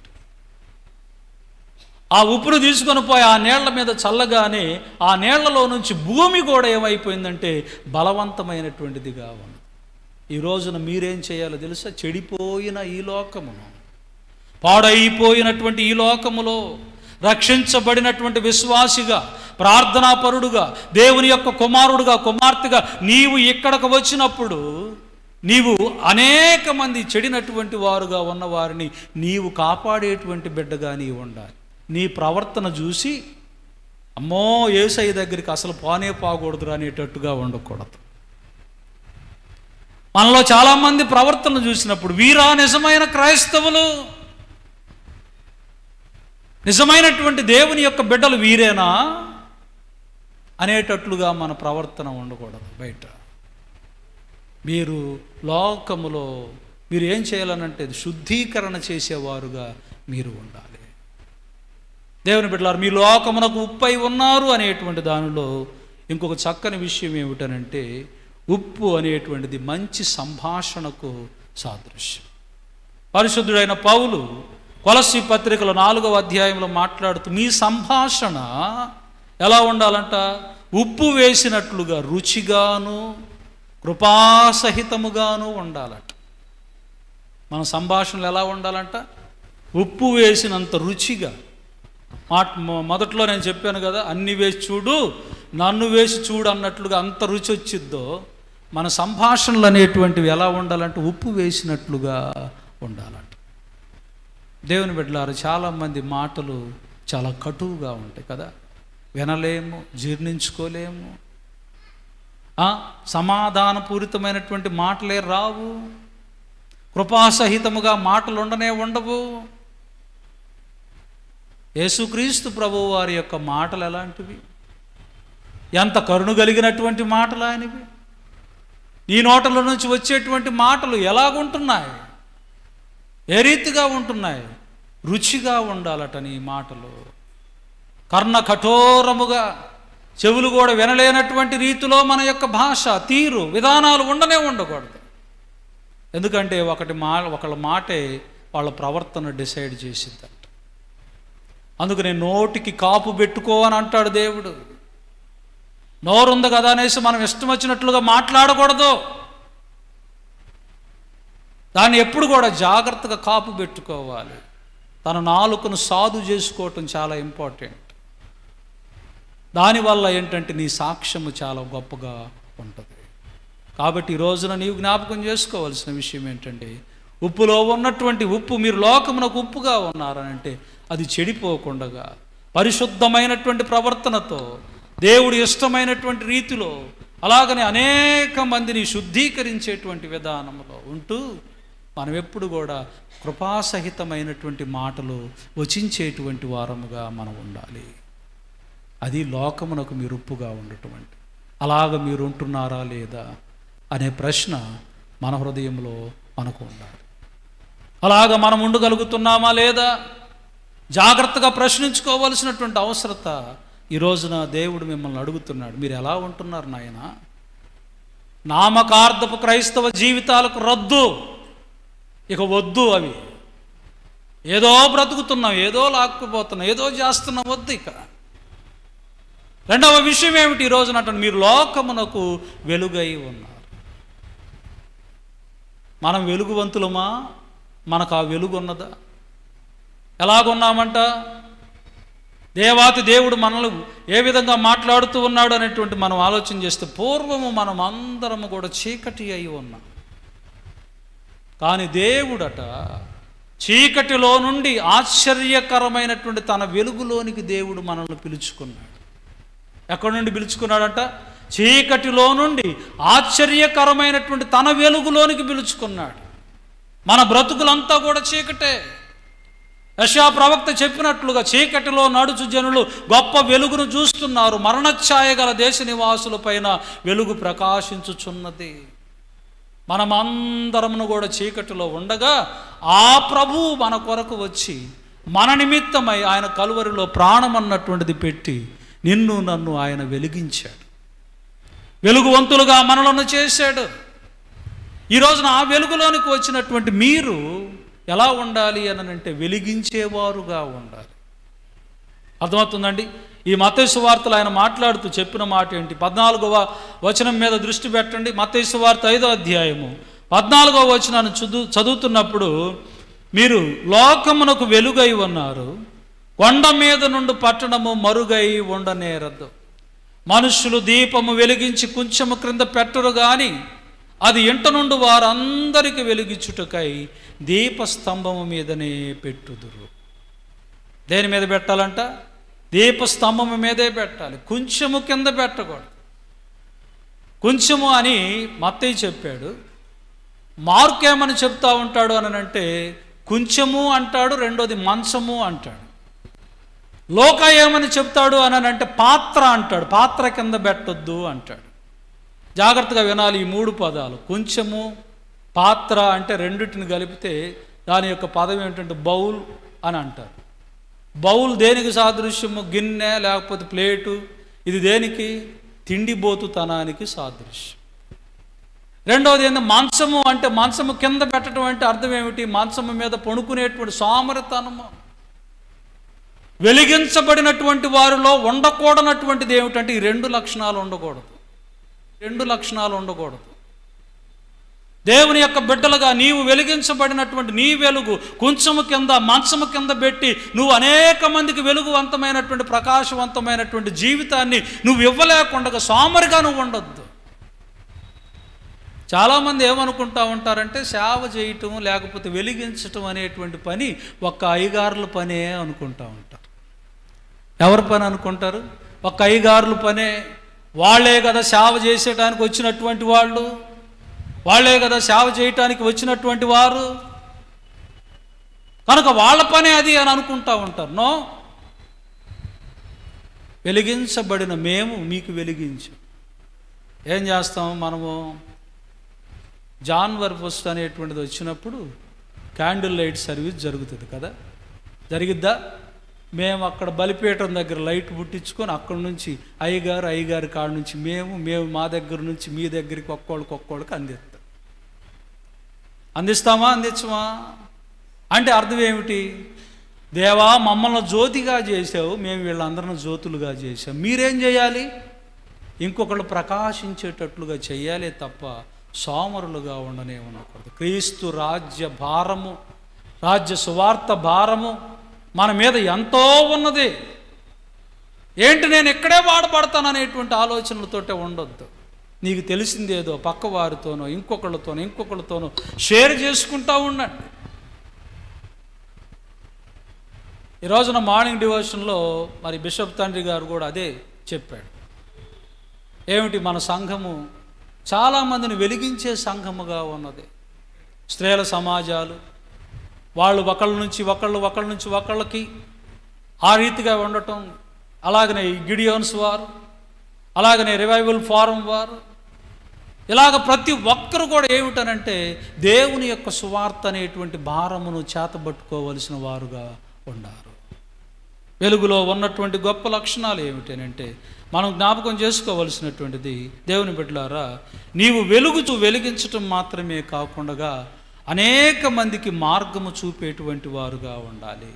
ఆ ఉప్పును తీసుకొని పోయి ఆ నీళ్ల మీద చల్లగానే ఆ నీళ్లలో నుంచి భూమి కూడా ఏమైపోయిందంటే బలవంతమైనటువంటిదిగా ఉంది. ఈ రోజున మీరేం చేయాలో తెలుసా? చెడిపోయిన ఈ లోకమును, పాడైపోయినటువంటి ఈ లోకములో రక్షించబడినటువంటి విశ్వాసిగా, ప్రార్థనాపరుడుగా, దేవుని యొక్క కుమారుడుగా, కుమార్తెగా నీవు ఇక్కడకు వచ్చినప్పుడు నీవు అనేక మంది చెడినటువంటి వారుగా ఉన్నవారిని నీవు కాపాడేటువంటి బిడ్డగా నీవు ఉండాలి. నీ ప్రవర్తన చూసి అమ్మో యేసయ్య దగ్గరికి అసలు పోనే పోకూడదురా అనేటట్టుగా ఉండకూడదు. మనలో చాలామంది ప్రవర్తన చూసినప్పుడు వీరా నిజమైన క్రైస్తవులు, నిజమైనటువంటి దేవుని యొక్క బిడ్డలు వీరేనా అనేటట్లుగా మన ప్రవర్తన ఉండకూడదు. బయట మీరు లోకములో మీరు ఏం చేయాలనంటే శుద్ధీకరణ చేసేవారుగా మీరు ఉండాలి. దేవుని బిడ్డలారు, మీ లోకమునకు ఉప్పై ఉన్నారు అనేటువంటి దానిలో ఇంకొక చక్కని విషయం ఏమిటనంటే ఉప్పు అనేటువంటిది మంచి సంభాషణకు సాదృశ్యం. పరిశుద్ధుడైన పౌలు కొలస్సీ పత్రికలో 4వ అధ్యాయంలో మాట్లాడుతూ మీ సంభాషణ ఎలా ఉండాలంట? ఉప్పు వేసినట్లుగా రుచిగాను కృపాసహితముగాను ఉండాలట. మన సంభాషణలు ఎలా ఉండాలంట? ఉప్పు వేసినంత రుచిగా. మొదట్లో నేను చెప్పాను కదా, అన్ని వేసి చూడు, నన్ను వేసి చూడు అన్నట్లుగా అంత రుచి వచ్చిద్దో మన సంభాషణలు అనేటువంటివి ఎలా ఉండాలంటే ఉప్పు వేసినట్లుగా ఉండాలంట. దేవుని బిడ్డలారా, చాలామంది మాటలు చాలా కటువుగా ఉంటాయి కదా, వినలేము, జీర్ణించుకోలేము. సమాధానపూరితమైనటువంటి మాటలే రావు, కృపాసహితముగా మాటలు ఉండవు. యేసుక్రీస్తు ప్రభువు వారి యొక్క మాటలు ఎలాంటివి, ఎంత కరుణ కలిగినటువంటి మాటలు ఆయనవి. నీ నోటల నుంచి వచ్చేటువంటి మాటలు ఎలాగుంటున్నాయి, ఏ రీతిగా ఉంటున్నాయి? రుచిగా ఉండాలట నీ మాటలు. కర్ణ కఠోరముగా, చెవులు కూడా వినలేనటువంటి రీతిలో మన యొక్క భాష, తీరు, విధానాలు ఉండకూడదు. ఎందుకంటే ఒకళ్ళ మాటే వాళ్ళ ప్రవర్తన డిసైడ్ చేసిందంట. అందుకనే నోటికి కాపు పెట్టుకో అని అంటాడు దేవుడు. నోరుంది కదా అనేసి మనం ఇష్టం వచ్చినట్లుగా మాట్లాడకూడదు. దాన్ని ఎప్పుడు కూడా జాగ్రత్తగా కాపు పెట్టుకోవాలి. తన నాలుకను సాధు చేసుకోవటం చాలా ఇంపార్టెంట్. దానివల్ల ఏంటంటే నీ సాక్ష్యము చాలా గొప్పగా ఉంటుంది. కాబట్టి ఈ రోజున నీవు జ్ఞాపకం చేసుకోవాల్సిన విషయం ఏంటంటే, ఉప్పులో ఉన్నటువంటి ఉప్పు, మీరు లోకమునకు ఉప్పుగా ఉన్నారనంటే అది చెడిపోకుండా పరిశుద్ధమైనటువంటి ప్రవర్తనతో, దేవుడు ఇష్టమైనటువంటి రీతిలో, అలాగనే అనేక మందిని శుద్ధీకరించేటువంటి విధానంలో ఉంటూ మనం ఎప్పుడు కూడా కృపాసహితమైనటువంటి మాటలు వచించేటువంటి వారముగా మనం ఉండాలి. అది లోకమునకు మీరు ఉప్పుగా ఉండటం. అలాగ మీరు ఉంటున్నారా లేదా అనే ప్రశ్న మన హృదయంలో మనకు ఉండాలి. అలాగ మనం ఉండగలుగుతున్నామా లేదా జాగ్రత్తగా ప్రశ్నించుకోవలసినటువంటి అవసరత ఈ రోజున దేవుడు మిమ్మల్ని అడుగుతున్నాడు. మీరు ఎలా ఉంటున్నారు నాయనా? నామకార్థపు క్రైస్తవ జీవితాలకు రద్దు, ఇక వద్దు. అవి ఏదో బ్రతుకుతున్నాం, ఏదో లాక్కుపోతున్నాం, ఏదో చేస్తున్నాం, వద్దు. ఇక రెండవ విషయం ఏమిటి? ఈ రోజున అంటే మీరు లోకమునకు వెలుగై ఉన్నారు. మనం వెలుగువంతులమా? మనకు ఆ వెలుగు ఉన్నదా? ఎలాగున్నామంట? దేవాతి దేవుడు మనల్ని ఏ విధంగా మాట్లాడుతూ ఉన్నాడు అనేటువంటి మనం ఆలోచన చేస్తే, పూర్వము మనం అందరము కూడా చీకటి అయి ఉన్నాం. కానీ దేవుడట చీకటిలో నుండి ఆశ్చర్యకరమైనటువంటి తన వెలుగులోనికి దేవుడు మనల్ని పిలుచుకున్నాడు. ఎక్కడి నుండి పిలుచుకున్నాడట? చీకటిలో నుండి ఆశ్చర్యకరమైనటువంటి తన వెలుగులోనికి పిలుచుకున్నాడు. మన బ్రతుకులంతా కూడా చీకటే. యెషయా ప్రవక్త చెప్పినట్లుగా చీకటిలో నడుచు జనులు గొప్ప వెలుగును చూస్తున్నారు, మరణఛాయ గల దేశ నివాసుల పైన వెలుగు ప్రకాశించుచున్నది. మనమందరమును కూడా చీకటిలో ఉండగా ఆ ప్రభువు మన కొరకు వచ్చి మన నిమిత్తమై ఆయన కలువరిలో ప్రాణం అన్నటువంటిది పెట్టి నిన్ను నన్ను ఆయన వెలిగించాడు, వెలుగువంతులుగా మనలను చేశాడు. ఈ రోజున ఆ వెలుగులోనికి వచ్చినటువంటి మీరు ఎలా ఉండాలి అని అంటే వెలిగించేవారుగా ఉండాలి. అర్థమవుతుందండి? ఈ మత్తయి సువార్తలో ఆయన మాట్లాడుతూ చెప్పిన మాట ఏంటి? 14వ వచనం మీద దృష్టి పెట్టండి. మత్తయి సువార్త 5వ అధ్యాయము 14వ వచనాన్ని చదువుతున్నప్పుడు, మీరు లోకమునకు వెలుగై ఉన్నారు, కొండ మీద నుండి పట్టణము మరుగై ఉండనేరదు. మనుషులు దీపము వెలిగించి కొంచెము క్రింద పెట్టరు గాని అది ఇంట నుండి వారందరికి వెలిగించుటకై దీపస్తంభము మీదనే పెట్టుదురు. దేని మీద పెట్టాలంట? దీపస్తంభము మీదే పెట్టాలి, కొంచెము కింద పెట్టకూడదు. కొంచెము అని మత్తయి చెప్పాడు. మార్కు ఏమని చెప్తా ఉంటాడు అని అంటే కొంచెము అంటాడు, రెండోది మంచము అంటాడు. లోకా ఏమని చెప్తాడు అని అంటే పాత్ర అంటాడు, పాత్ర కింద పెట్టొద్దు అంటాడు. జాగ్రత్తగా వినాలి ఈ 3 పదాలు. కొంచెము, పాత్ర అంటే రెండింటిని కలిపితే దాని యొక్క పదం ఏంటంటే బౌల్ అని అంటారు. బౌల్ దేనికి సాదృశ్యము? గిన్నె లేకపోతే ప్లేటు. ఇది దేనికి? తిండిబోతుతనానికి సాదృశ్యం. రెండవది ఏంటంటే మంచము అంటే, మంచము కింద పెట్టడం అంటే అర్థం ఏమిటి? మంచము మీద పడుకునేటువంటి సోమరితనము. వెలిగించబడినటువంటి వారిలో ఉండకూడనటువంటిది ఏమిటంటే ఈ 2 లక్షణాలు ఉండకూడదు. 2 లక్షణాలు ఉండకూడదు. దేవుని యొక్క బిడ్డలుగా నీవు వెలిగించబడినటువంటి నీ వెలుగు కొంచెము కింద మంచము కింద పెట్టి నువ్వు అనేక మందికి వెలుగువంతమైనటువంటి ప్రకాశవంతమైనటువంటి జీవితాన్ని నువ్వు ఇవ్వలేకుండా సోమరిగా నువ్వు ఉండొద్దు. చాలామంది ఏమనుకుంటా ఉంటారంటే సేవ చేయటం లేకపోతే వెలిగించటం అనేటువంటి పని ఒక్క అయ్యగారుల పనే అనుకుంటా ఉంటారు. ఎవరి పని అనుకుంటారు? ఒక్క అయ్యగారుల పనే. వాళ్ళే కదా సేవ చేసేటానికి వచ్చినటువంటి వాళ్ళు, వాళ్ళే కదా సేవ చేయటానికి వచ్చినటువంటి వారు, కనుక వాళ్ళ పనే అది అని అనుకుంటా ఉంటారు. నో, వెలిగించబడిన మేము మీకు వెలిగించు. ఏం చేస్తాం మనము? జాన్వరి 1 అనేటువంటిది వచ్చినప్పుడు క్యాండిల్ లైట్ సర్వీస్ జరుగుతుంది కదా, జరిగిద్దా? మేము అక్కడ బలిపీఠం దగ్గర లైట్ పుట్టించుకొని అక్కడి నుంచి అయ్యగారి కాడ నుంచి మేము మా దగ్గర నుంచి మీ దగ్గరికి ఒక్కోళ్ళకి అందిస్తామా? అందించమా? అంటే అర్థం ఏమిటి? దేవా, మమ్మల్ని జ్యోతిగా చేసావు, మేము వీళ్ళందరిని జ్యోతులుగా చేసాం. మీరేం చేయాలి? ఇంకొకళ్ళు ప్రకాశించేటట్లుగా చేయాలి తప్ప సోమరులుగా ఉండకూడదు. క్రీస్తు రాజ్య భారము, రాజ్య సువార్త భారము మన మీద ఎంతో ఉన్నది. ఏంటి నేను ఇక్కడే వాడబడతాననేటువంటి ఆలోచనలతోటే ఉండొద్దు. నీకు తెలిసిందేదో పక్క వారితోనో ఇంకొకళ్ళతోనో షేర్ చేసుకుంటూ ఉండండి. ఈ రోజున మార్నింగ్ డివోషన్లో మరి బిషప్ తండ్రి గారు కూడా అదే చెప్పాడు. ఏమిటి? మన సంఘము చాలామందిని వెలిగించే సంఘముగా ఉన్నది. స్త్రీల సమాజాలు వాళ్ళు ఒకళ్ళ నుంచి ఒకళ్ళకి ఆ రీతిగా ఉండటం, అలాగనే గిడియోన్స్ వారు, అలాగనే రివైవల్ ఫారం వారు, ఇలాగ ప్రతి ఒక్కరు కూడా ఏమిటనంటే దేవుని యొక్క సువార్త అనేటువంటి భారమును చేతబట్టుకోవలసిన వారుగా ఉన్నారు. వెలుగులో ఉన్నటువంటి గొప్ప లక్షణాలు ఏమిటనంటే మనం జ్ఞాపకం చేసుకోవలసినటువంటిది, దేవుని బిడ్డలారా, నీవు వెలిగించటం మాత్రమే కాకుండా అనేక మందికి మార్గము చూపేటువంటి వారుగా ఉండాలి.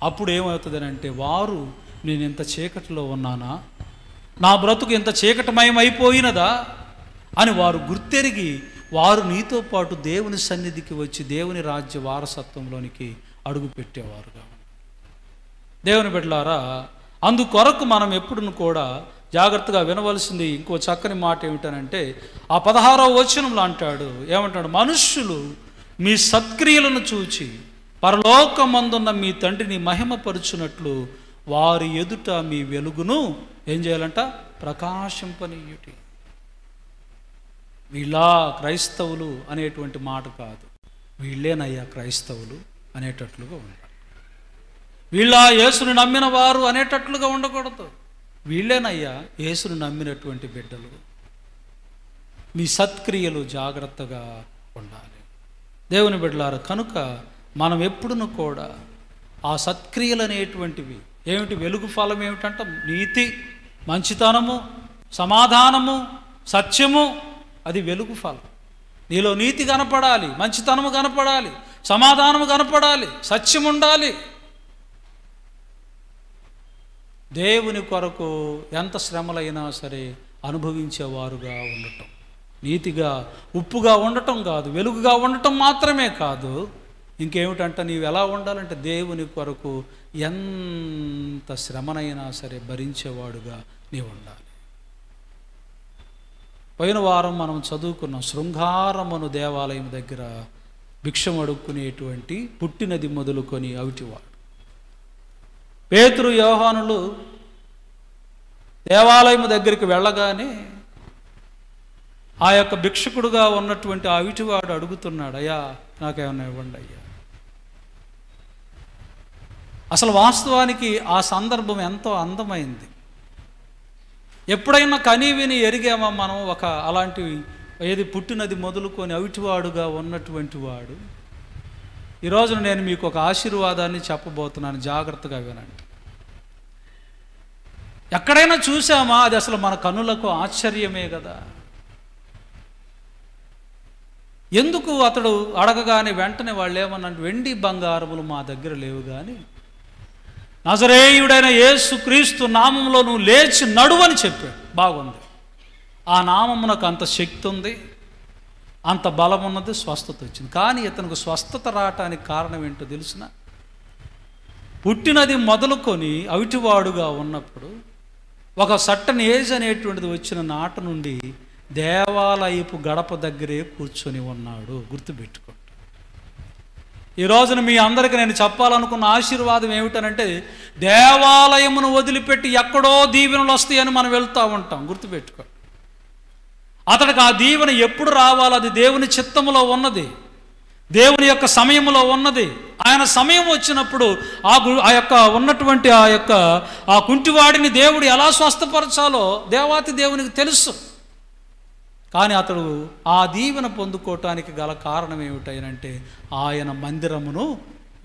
అప్పుడు ఏమవుతుందనంటే వారు, నేను ఇంత చీకటిలో ఉన్నానా, నా బ్రతుకు ఇంత చీకటమయం అయిపోయినదా అని వారు గుర్తెరిగి వారు నీతో పాటు దేవుని సన్నిధికి వచ్చి దేవుని రాజ్య వారసత్వంలోనికి అడుగు పెట్టేవారుగా. దేవుని బిడ్డలారా, అందుకొరకు మనం ఎప్పుడును కూడా జాగ్రత్తగా వినవలసింది ఇంకో చక్కని మాట ఏమిటనంటే ఆ 16వ వచనంలో అంటాడు, ఏమంటాడు? మనుష్యులు మీ సత్క్రియలను చూచి పరలోకమందున్న మీ తండ్రిని మహిమపరుచున్నట్లు వారి ఎదుట మీ వెలుగును ఏం చేయాలంట? ప్రకాశింపనీయుటి. వీళ్ళ క్రైస్తవులు అనేటువంటి మాట కాదు, వీళ్ళేనయ్యా క్రైస్తవులు అనేటట్లుగా ఉండాలి. వీళ్ళ యేసుని నమ్మిన వారు అనేటట్లుగా ఉండకూడదు. వీళ్ళేనయ్యా యేసుని నమ్మినటువంటి బిడ్డలు. మీ సత్క్రియలు జాగ్రత్తగా ఉండాలి. దేవుని బిడ్డలారు, కనుక మనం ఎప్పుడును కూడా ఆ సత్క్రియలు అనేటువంటివి ఏమిటి? వెలుగు ఫలం ఏమిటంట? నీతి, మంచితనము, సమాధానము, సత్యము, అది వెలుగు ఫలం. నీలో నీతి కనపడాలి, మంచితనము కనపడాలి, సమాధానము కనపడాలి, సత్యం ఉండాలి. దేవుని కొరకు ఎంత శ్రమలైనా సరే అనుభవించేవారుగా ఉండటం, నీతిగా ఉప్పుగా ఉండటం కాదు, వెలుగుగా ఉండటం మాత్రమే కాదు, ఇంకేమిటంట? నీవు ఎలా ఉండాలంటే దేవుని కొరకు ఎంత శ్రమనైనా సరే భరించేవాడుగా నీవు ఉండాలి. పోయిన వారం మనం చదువుకున్నాం, శృంగారమును దేవాలయం దగ్గర భిక్షం అడుక్కునేటువంటి పుట్టినది మొదలుకొని అవిటివాడు. పేతురు, యోహానులు దేవాలయం దగ్గరికి వెళ్ళగానే ఆ యొక్క భిక్షకుడుగా ఉన్నటువంటి ఆ అవిటివాడు అడుగుతున్నాడు, అయ్యా నాకేమన్నా ఇవ్వండి అయ్యా. అసలు వాస్తవానికి ఆ సందర్భం ఎంతో అందమైంది. ఎప్పుడైనా కనీ విని ఎరిగామా మనం ఒక అలాంటి ఏది పుట్టినది మొదలుకొని అవిటివాడుగా ఉన్నటువంటి వాడు? ఈరోజు నేను మీకు ఒక ఆశీర్వాదాన్ని చెప్పబోతున్నాను, జాగ్రత్తగా వినండి. ఎక్కడైనా చూసామా? అది అసలు మన కన్నులకు ఆశ్చర్యమే కదా. ఎందుకు అతడు అడగగానే వెంటనే వాళ్ళు ఏమన్నాడు? వెండి బంగారములు మా దగ్గర లేవు, కానీ నజరేయుడైన యేసు క్రీస్తు నామంలో నువ్వు లేచి నడువని చెప్పాడు. బాగుంది. ఆ నామమునకు అంత శక్తి ఉంది, అంత బలం ఉన్నది, స్వస్థత వచ్చింది. కానీ ఇతనికి స్వస్థత రావటానికి కారణం ఏంటో తెలిసిన, పుట్టినది మొదలుకొని అవిటివాడుగా ఉన్నప్పుడు ఒక సర్టన్ ఏజ్ అనేటువంటిది వచ్చిన నాట నుండి దేవాలయపు గడప దగ్గరే కూర్చొని ఉన్నాడు. గుర్తుపెట్టుకోండి. ఈ రోజున మీ అందరికీ నేను చెప్పాలనుకున్న ఆశీర్వాదం ఏమిటనంటే, దేవాలయమును వదిలిపెట్టి ఎక్కడో దీవెనలు వస్తాయని మనం వెళ్తూ ఉంటాం. గుర్తుపెట్టుకోండి. అతడికి ఆ దీవెన ఎప్పుడు రావాలి? అది దేవుని చిత్తములో ఉన్నది, దేవుని యొక్క సమయంలో ఉన్నది. ఆయన సమయం వచ్చినప్పుడు ఆ యొక్క ఉన్నటువంటి ఆ కుంటివాడిని దేవుడు ఎలా స్వస్థపరచాలో దేవాతి దేవునికి తెలుసు. కానీ అతడు ఆ దీవెన పొందుకోవటానికి గల కారణం ఏమిటంటే, ఆయన మందిరమును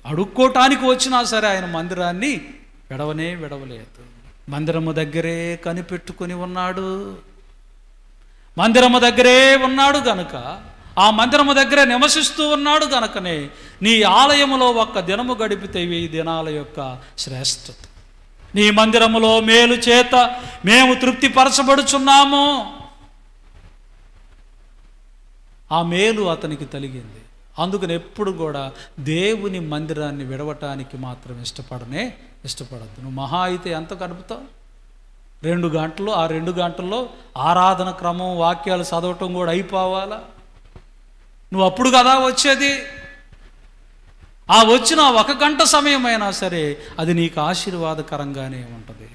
అడుక్కోటానికి వచ్చినా సరే ఆయన మందిరాన్ని విడవలేదు. మందిరము దగ్గరే కనిపెట్టుకుని ఉన్నాడు. మందిరము దగ్గరే ఉన్నాడు గనుక, ఆ మందిరము దగ్గరే నివసిస్తూ ఉన్నాడు గనుకనే నీ ఆలయములో ఒక్క దినము గడిపితే 1000 దినాల యొక్క శ్రేష్టత. నీ మందిరములో మేలు చేత మేము తృప్తిపరచబడుచున్నాము. ఆ మేలు అతనికి తలిగింది. అందుకని ఎప్పుడు కూడా దేవుని మందిరాన్ని విడవటానికి మాత్రం ఇష్టపడద్దు. నువ్వు మహా అయితే ఎంత గడుపుతావు? 2 గంటలు. ఆ 2 గంటల్లో ఆరాధన క్రమం, వాక్యాలు చదవటం కూడా అయిపోవాలా? నువ్వు అప్పుడు కదా వచ్చేది. ఆ వచ్చిన 1 గంట సమయం అయినా సరే అది నీకు ఆశీర్వాదకరంగానే ఉంటుంది.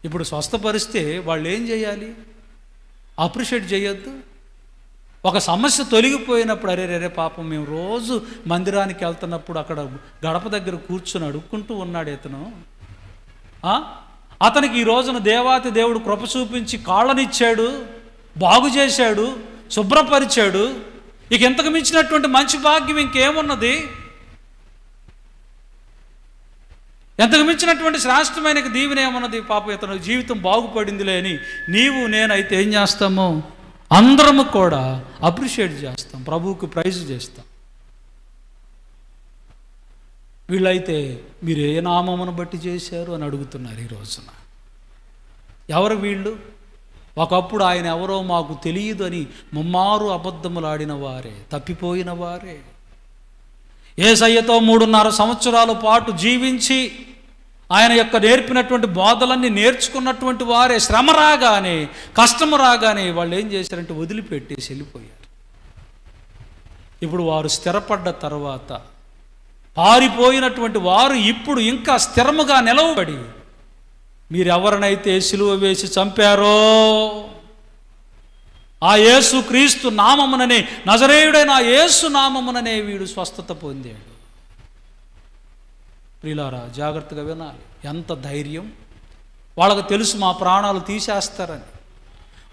ఇప్పుడు స్వస్థపరిస్తే వాళ్ళు ఏం చేయాలి? అప్రిషియేట్ చేయొద్దు. ఒక సమస్య తొలగిపోయినప్పుడు అరే పాపం మేము రోజు మందిరానికి వెళ్తున్నప్పుడు అక్కడ గడప దగ్గర కూర్చొని అడుక్కుంటూ ఉన్నాడు ఇతను, అతనికి ఈ రోజున దేవాతి దేవుడు కృప చూపించి కాళ్ళనిచ్చాడు, బాగు చేశాడు, శుభ్రపరిచాడు. ఇక ఇంతకు మించినటువంటి మంచి భాగ్యం ఇంకేమున్నది? ఎంతకు మించినటువంటి శ్రేష్టమైన దీవెన ఏమన్నది? పాపం ఇతను జీవితం బాగుపడిందిలే అని నీవు నేనైతే ఏం చేస్తామో అందరము కూడా అప్రిషియేట్ చేస్తాం, ప్రభువుకు ప్రైజ్ చేస్తాం. వీళ్ళైతే మీరు ఏ నామమును బట్టి చేశారు అని అడుగుతున్నారు ఈ రోజున. ఎవరు వీళ్ళు? ఒకప్పుడు ఆయన ఎవరో మాకు తెలియదు అని ముమ్మారు అబద్ధములు ఆడిన వారే, తప్పిపోయిన వారే. యేసయ్యతో 3.5 సంవత్సరాల పాటు జీవించి ఆయన యొక్క నేర్పినటువంటి బోధలన్నీ నేర్చుకున్నటువంటి వారే శ్రమ రాగానే, కష్టము రాగానే వాళ్ళు ఏం చేశారంటే వదిలిపెట్టేసి వెళ్ళిపోయారు. ఇప్పుడు వారు స్థిరపడ్డ తర్వాత పారిపోయినటువంటి వారు ఇప్పుడు ఇంకా స్థిరముగా నిలవబడి, మీరెవరినైతే సిలువ వేసి చంపారో ఆ యేసు క్రీస్తు నామముననే, నజరేయుడైన ఆ యేసు నామముననే వీడు స్వస్థత పొందాడు. ప్రియులారా, జాగ్రత్తగా వినాలి. ఎంత ధైర్యం! వాళ్ళకు తెలుసు మా ప్రాణాలు తీసేస్తారని,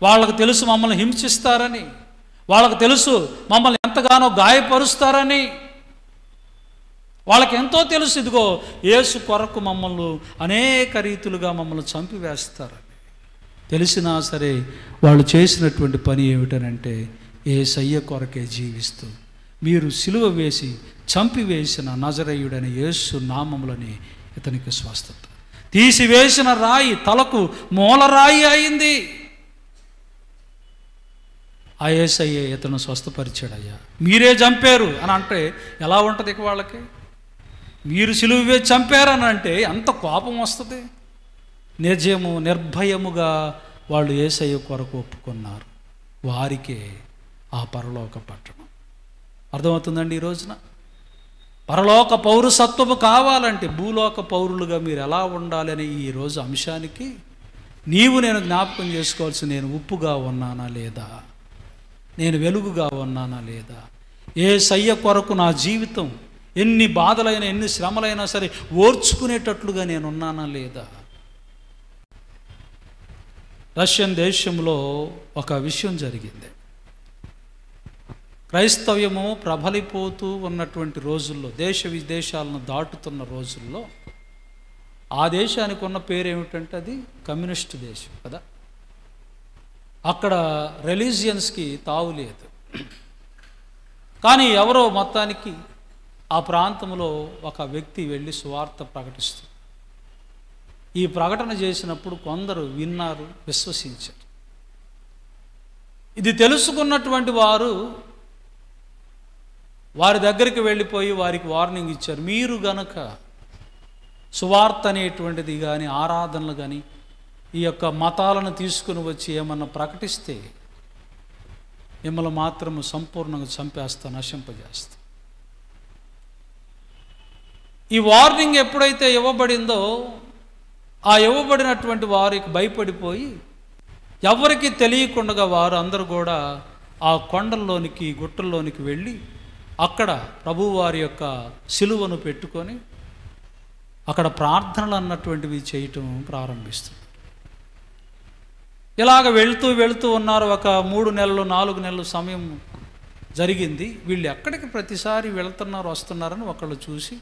వాళ్ళకు తెలుసు మమ్మల్ని హింసిస్తారని, వాళ్ళకు తెలుసు మమ్మల్ని ఎంతగానో గాయపరుస్తారని, వాళ్ళకి ఎంతో తెలుసు. ఇదిగో యేసు కొరకు మమ్మల్ని అనేక రీతులుగా మమ్మల్ని చంపివేస్తారని తెలిసినా సరే వాళ్ళు చేసినటువంటి పని ఏమిటనంటే, యేసయ్య కొరకే జీవిస్తూ మీరు సిలువ వేసి చంపివేసిన నజరేయుడైన యేసు నామములని ఇతనికి స్వస్థత. తీసివేసిన రాయి తలకు మూలరాయి అయింది. ఆ యేసయ్యే ఇతను స్వస్థపరిచాడయ్యా. మీరే చంపారు అని అంటే ఎలా ఉంటుంది? ఇక వాళ్ళకి మీరు సిలువ వేసి చంపారని అంటే ఎంత కోపం వస్తుంది. నిర్భయముగా వాళ్ళు యేసయ్య కొరకు ఒప్పుకున్నారు. వారికే ఆ పరలోక పట్టణం. అర్థమవుతుందండి? ఈ రోజున పరలోక పౌరసత్వము కావాలంటే భూలోక పౌరులుగా మీరు ఎలా ఉండాలి అనే ఈరోజు అంశానికి నీవు నేను జ్ఞాపకం చేసుకోవాల్సి, నేను ఉప్పుగా ఉన్నానా లేదా, నేను వెలుగుగా ఉన్నానా లేదా, యేసయ్య కొరకు నా జీవితం ఎన్ని బాధలైనా ఎన్ని శ్రమలైనా సరే ఓర్చుకునేటట్లుగా నేను ఉన్నానా లేదా. రష్యన్ దేశంలో ఒక విషయం జరిగింది. క్రైస్తవ్యము ప్రబలిపోతూ ఉన్నటువంటి రోజుల్లో, దేశ విదేశాలను దాటుతున్న రోజుల్లో ఆ దేశానికి ఉన్న పేరు ఏమిటంటే అది కమ్యూనిస్ట్ దేశం కదా. అక్కడ రిలీజియన్స్కి తావు లేదు. కానీ ఎవరో మొత్తానికి ఆ ప్రాంతంలో ఒక వ్యక్తి వెళ్ళి సువార్త ప్రకటిస్తుంది. ఈ ప్రకటన చేసినప్పుడు కొందరు విన్నారు, విశ్వసించారు. ఇది తెలుసుకున్నటువంటి వారు వారి దగ్గరికి వెళ్ళిపోయి వారికి వార్నింగ్ ఇచ్చారు. మీరు గనక సువార్త అనేటువంటిది కానీ ఆరాధనలు కానీ ఈ యొక్క మతాలను తీసుకుని వచ్చి ఏమన్నా ప్రకటిస్తే మిమ్మల్ని మాత్రము సంపూర్ణంగా చంపేస్తా, నశింపజేస్తా. ఈ వార్నింగ్ ఎప్పుడైతే ఇవ్వబడిందో ఆ ఇవ్వబడినటువంటి వారికి భయపడిపోయి ఎవరికి తెలియకుండా వారు అందరూ కూడా ఆ కొండల్లోనికి గుట్టల్లోనికి వెళ్ళి అక్కడ ప్రభువారి యొక్క సిలువను పెట్టుకొని అక్కడ ప్రార్థనలు అన్నటువంటివి చేయటం ప్రారంభిస్తుంది. ఇలాగ వెళుతూ ఉన్నారు. ఒక 3 నెలలు 4 నెలలు సమయం జరిగింది. వీళ్ళు ఎక్కడికి ప్రతిసారి వెళ్తున్నారు వస్తున్నారని ఒకళ్ళు చూసి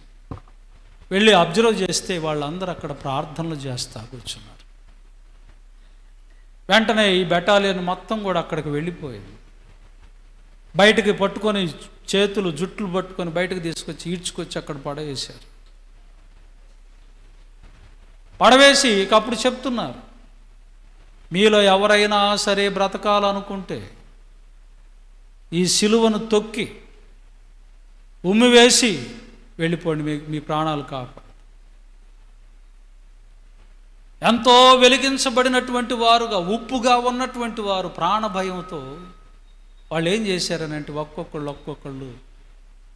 వెళ్ళి అబ్జర్వ్ చేస్తే వాళ్ళందరూ అక్కడ ప్రార్థనలు చేస్తా కూర్చున్నారు. వెంటనే ఈ బెటాలియన్ మొత్తం కూడా అక్కడికి వెళ్ళిపోయింది. బయటకి పట్టుకొని చేతులు జుట్లు పట్టుకొని బయటకు తీసుకొచ్చి ఈడ్చుకొచ్చి అక్కడ పడవేశారు. పడవేసి ఇక అప్పుడు చెప్తున్నారు, మీలో ఎవరైనా సరే బ్రతకాలనుకుంటే ఈ సిలువను తొక్కి ఉమ్మివేసి వెళ్ళిపోండి, మీ ప్రాణాలు కాపాడు. ఎంతో వెలిగించబడినటువంటి వారుగా ఉప్పుగా ఉన్నటువంటి వారు ప్రాణ భయంతో వాళ్ళు ఏం చేశారనంటే ఒక్కొక్కళ్ళు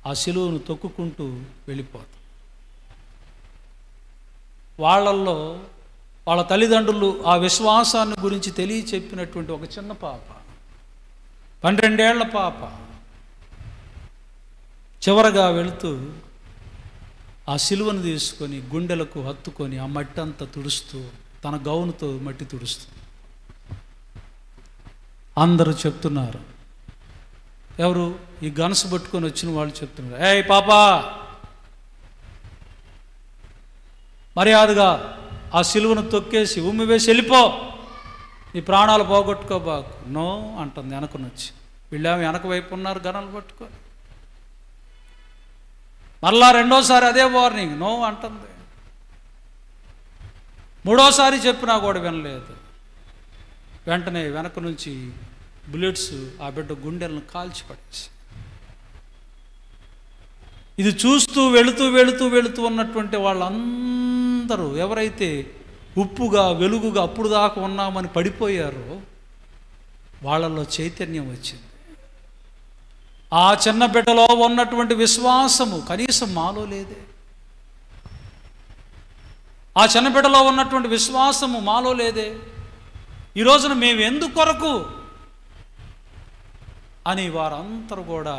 ఆ సిలువను తొక్కుకుంటూ వెళ్ళిపోతారు. వాళ్ళల్లో వాళ్ళ తల్లిదండ్రులు ఆ విశ్వాసాన్ని గురించి తెలియచెప్పినటువంటి ఒక చిన్న పాప, 12 ఏళ్ల పాప, చివరగా వెళుతూ ఆ సిలువను తీసుకొని గుండెలకు హత్తుకొని ఆ మట్టి అంతా తుడుస్తూ తన గౌనుతో మట్టి తుడుస్తూ అందరూ చెప్తున్నారు. ఎవరు? ఈ గనస పట్టుకొని వచ్చిన వాళ్ళు చెప్తున్నారు, ఏయ్ పాపా, మర్యాదగా ఆ సిలువను తొక్కేసి ఉమ్మివేసి వెళ్ళిపో, నీ ప్రాణాలు పోగొట్టుకోబాకు. నో అంటుంది వెనకనొచ్చి. వీళ్ళేమో వెనక వైపు ఉన్నారు గనలు పట్టుకొని. మరలా రెండోసారి అదే వార్నింగ్, నో అంటుంది. మూడోసారి చెప్పినా కూడా వినలేదు. వెంటనే వెనక నుంచి బుల్లెట్స్ ఆ బిడ్డ గుండెలను కాల్చి పడేసి. ఇది చూస్తూ వెళుతూ ఉన్నటువంటి వాళ్ళందరూ ఎవరైతే ఉప్పుగా వెలుగుగా అప్పుడు దాకా ఉన్నామని పడిపోయారో వాళ్ళల్లో చైతన్యం వచ్చింది. ఆ చిన్న బిడ్డలో ఉన్నటువంటి విశ్వాసము కనీసం మాలో లేదే. ఆ చిన్న బిడ్డలో ఉన్నటువంటి విశ్వాసము మాలో లేదే. ఈ రోజున మేము ఎందుకొరకు అని వారందరూ కూడా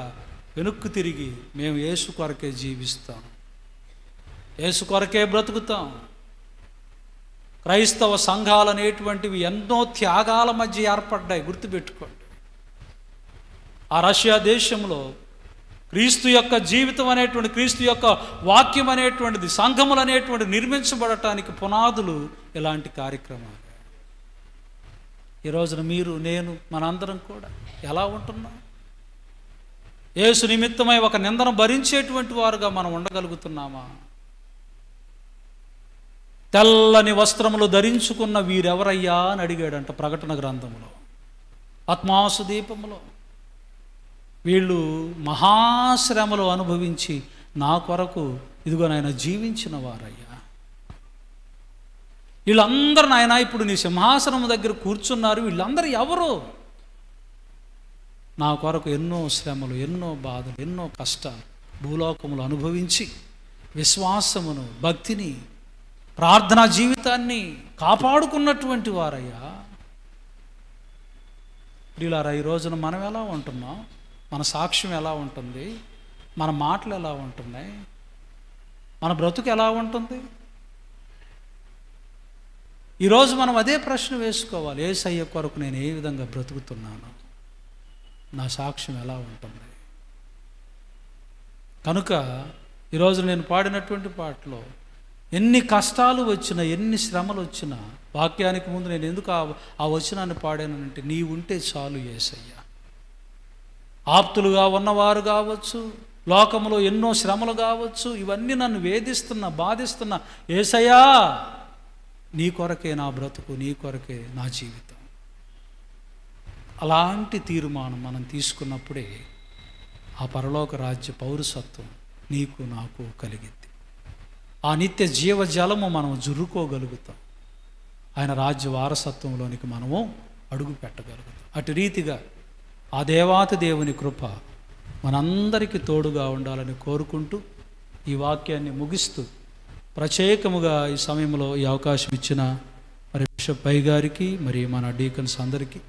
వెనుక్కు తిరిగి మేము యేసు కొరకే జీవిస్తాం, యేసు కొరకే బ్రతుకుతాం. క్రైస్తవ సంఘాలు అనేటువంటివి ఎన్నో త్యాగాల మధ్య ఏర్పడ్డాయి, గుర్తుపెట్టుకోండి. ఆ రష్యా దేశంలో క్రీస్తు యొక్క జీవితం అనేటువంటి, క్రీస్తు యొక్క వాక్యం అనేటువంటిది, సంఘములు అనేటువంటి నిర్మించబడటానికి పునాదులు ఇలాంటి కార్యక్రమాలు. ఈ రోజున మీరు, నేను, మనందరం కూడా ఎలా ఉంటున్నాం? యేసు నిమిత్తమై ఒక నిందను భరించేటువంటి వారుగా మనం ఉండగలుగుతున్నామా? తెల్లని వస్త్రములు ధరించుకున్న వీరెవరయ్యా అని అడిగాడంట ప్రకటన గ్రంథంలో, ఆత్మాసు దీపములో. వీళ్ళు మహాశ్రమలు అనుభవించి నా కొరకు ఇదిగో నాయన జీవించిన వారయ్యా. వీళ్ళందరూ నాయన ఇప్పుడు నీ సింహాసనం దగ్గర కూర్చున్నారు. వీళ్ళందరూ ఎవరు? నా కొరకు ఎన్నో శ్రమలు, ఎన్నో బాధలు, ఎన్నో కష్టాలు భూలోకములు అనుభవించి విశ్వాసమును, భక్తిని, ప్రార్థనా జీవితాన్ని కాపాడుకున్నటువంటి వారయ్యా. వీళ్ళారా ఈ రోజున మనం ఎలా ఉంటున్నాం? మన సాక్ష్యం ఎలా ఉంటుంది? మన మాటలు ఎలా ఉంటున్నాయి? మన బ్రతుకు ఎలా ఉంటుంది? ఈరోజు మనం అదే ప్రశ్న వేసుకోవాలి. యేసయ్య కొరకు నేను ఏ విధంగా బ్రతుకుతున్నాను? నా సాక్ష్యం ఎలా ఉంటుంది? కనుక ఈరోజు నేను పాడినటువంటి పాటలో ఎన్ని కష్టాలు వచ్చినా, ఎన్ని శ్రమలు వచ్చినా, వాక్యానికి ముందు నేను ఎందుకు ఆ వచనాన్ని పాడానంటే, నీ ఉంటే చాలు యేసయ్యా. ఆప్తులుగా ఉన్నవారు కావచ్చు, లోకంలో ఎన్నో శ్రమలు కావచ్చు, ఇవన్నీ నన్ను వేధిస్తున్నా, బాధిస్తున్నా, యేసయ్యా నీ కొరకే నా బ్రతుకు, నీ కొరకే నా జీవితం. అలాంటి తీర్మానం మనం తీసుకున్నప్పుడే ఆ పరలోక రాజ్య పౌరసత్వం నీకు నాకు కలిగింది. ఆ నిత్య జీవజలము మనం జుర్రుకోగలుగుతాం. ఆయన రాజ్య వారసత్వంలోనికి మనము అడుగు పెట్టగలుగుతాం. అటు రీతిగా ఆ దేవాతి దేవుని కృప మనందరికీ తోడుగా ఉండాలని కోరుకుంటూ ఈ వాక్యాన్ని ముగిస్తూ, ప్రత్యేకముగా ఈ సమయంలో ఈ అవకాశం ఇచ్చిన మరి బిషప్ పై గారికి, మరి మన డీకన్స్ అందరికీ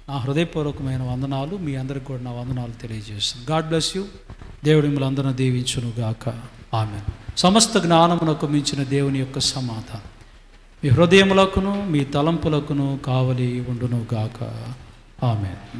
నా హృదయపూర్వకమైన వందనాలు. మీ అందరికి కూడా నా వందనాలు తెలియజేస్తాను. God bless you. దేవుడు మిమ్మల్ని అందరిని దీవించును గాక. ఆమేన్. సమస్త జ్ఞానమునకు మించిన దేవుని యొక్క సమాధానం మీ హృదయములకును మీ తలంపులకును కావలి ఉండును గాక. ఆమేన్.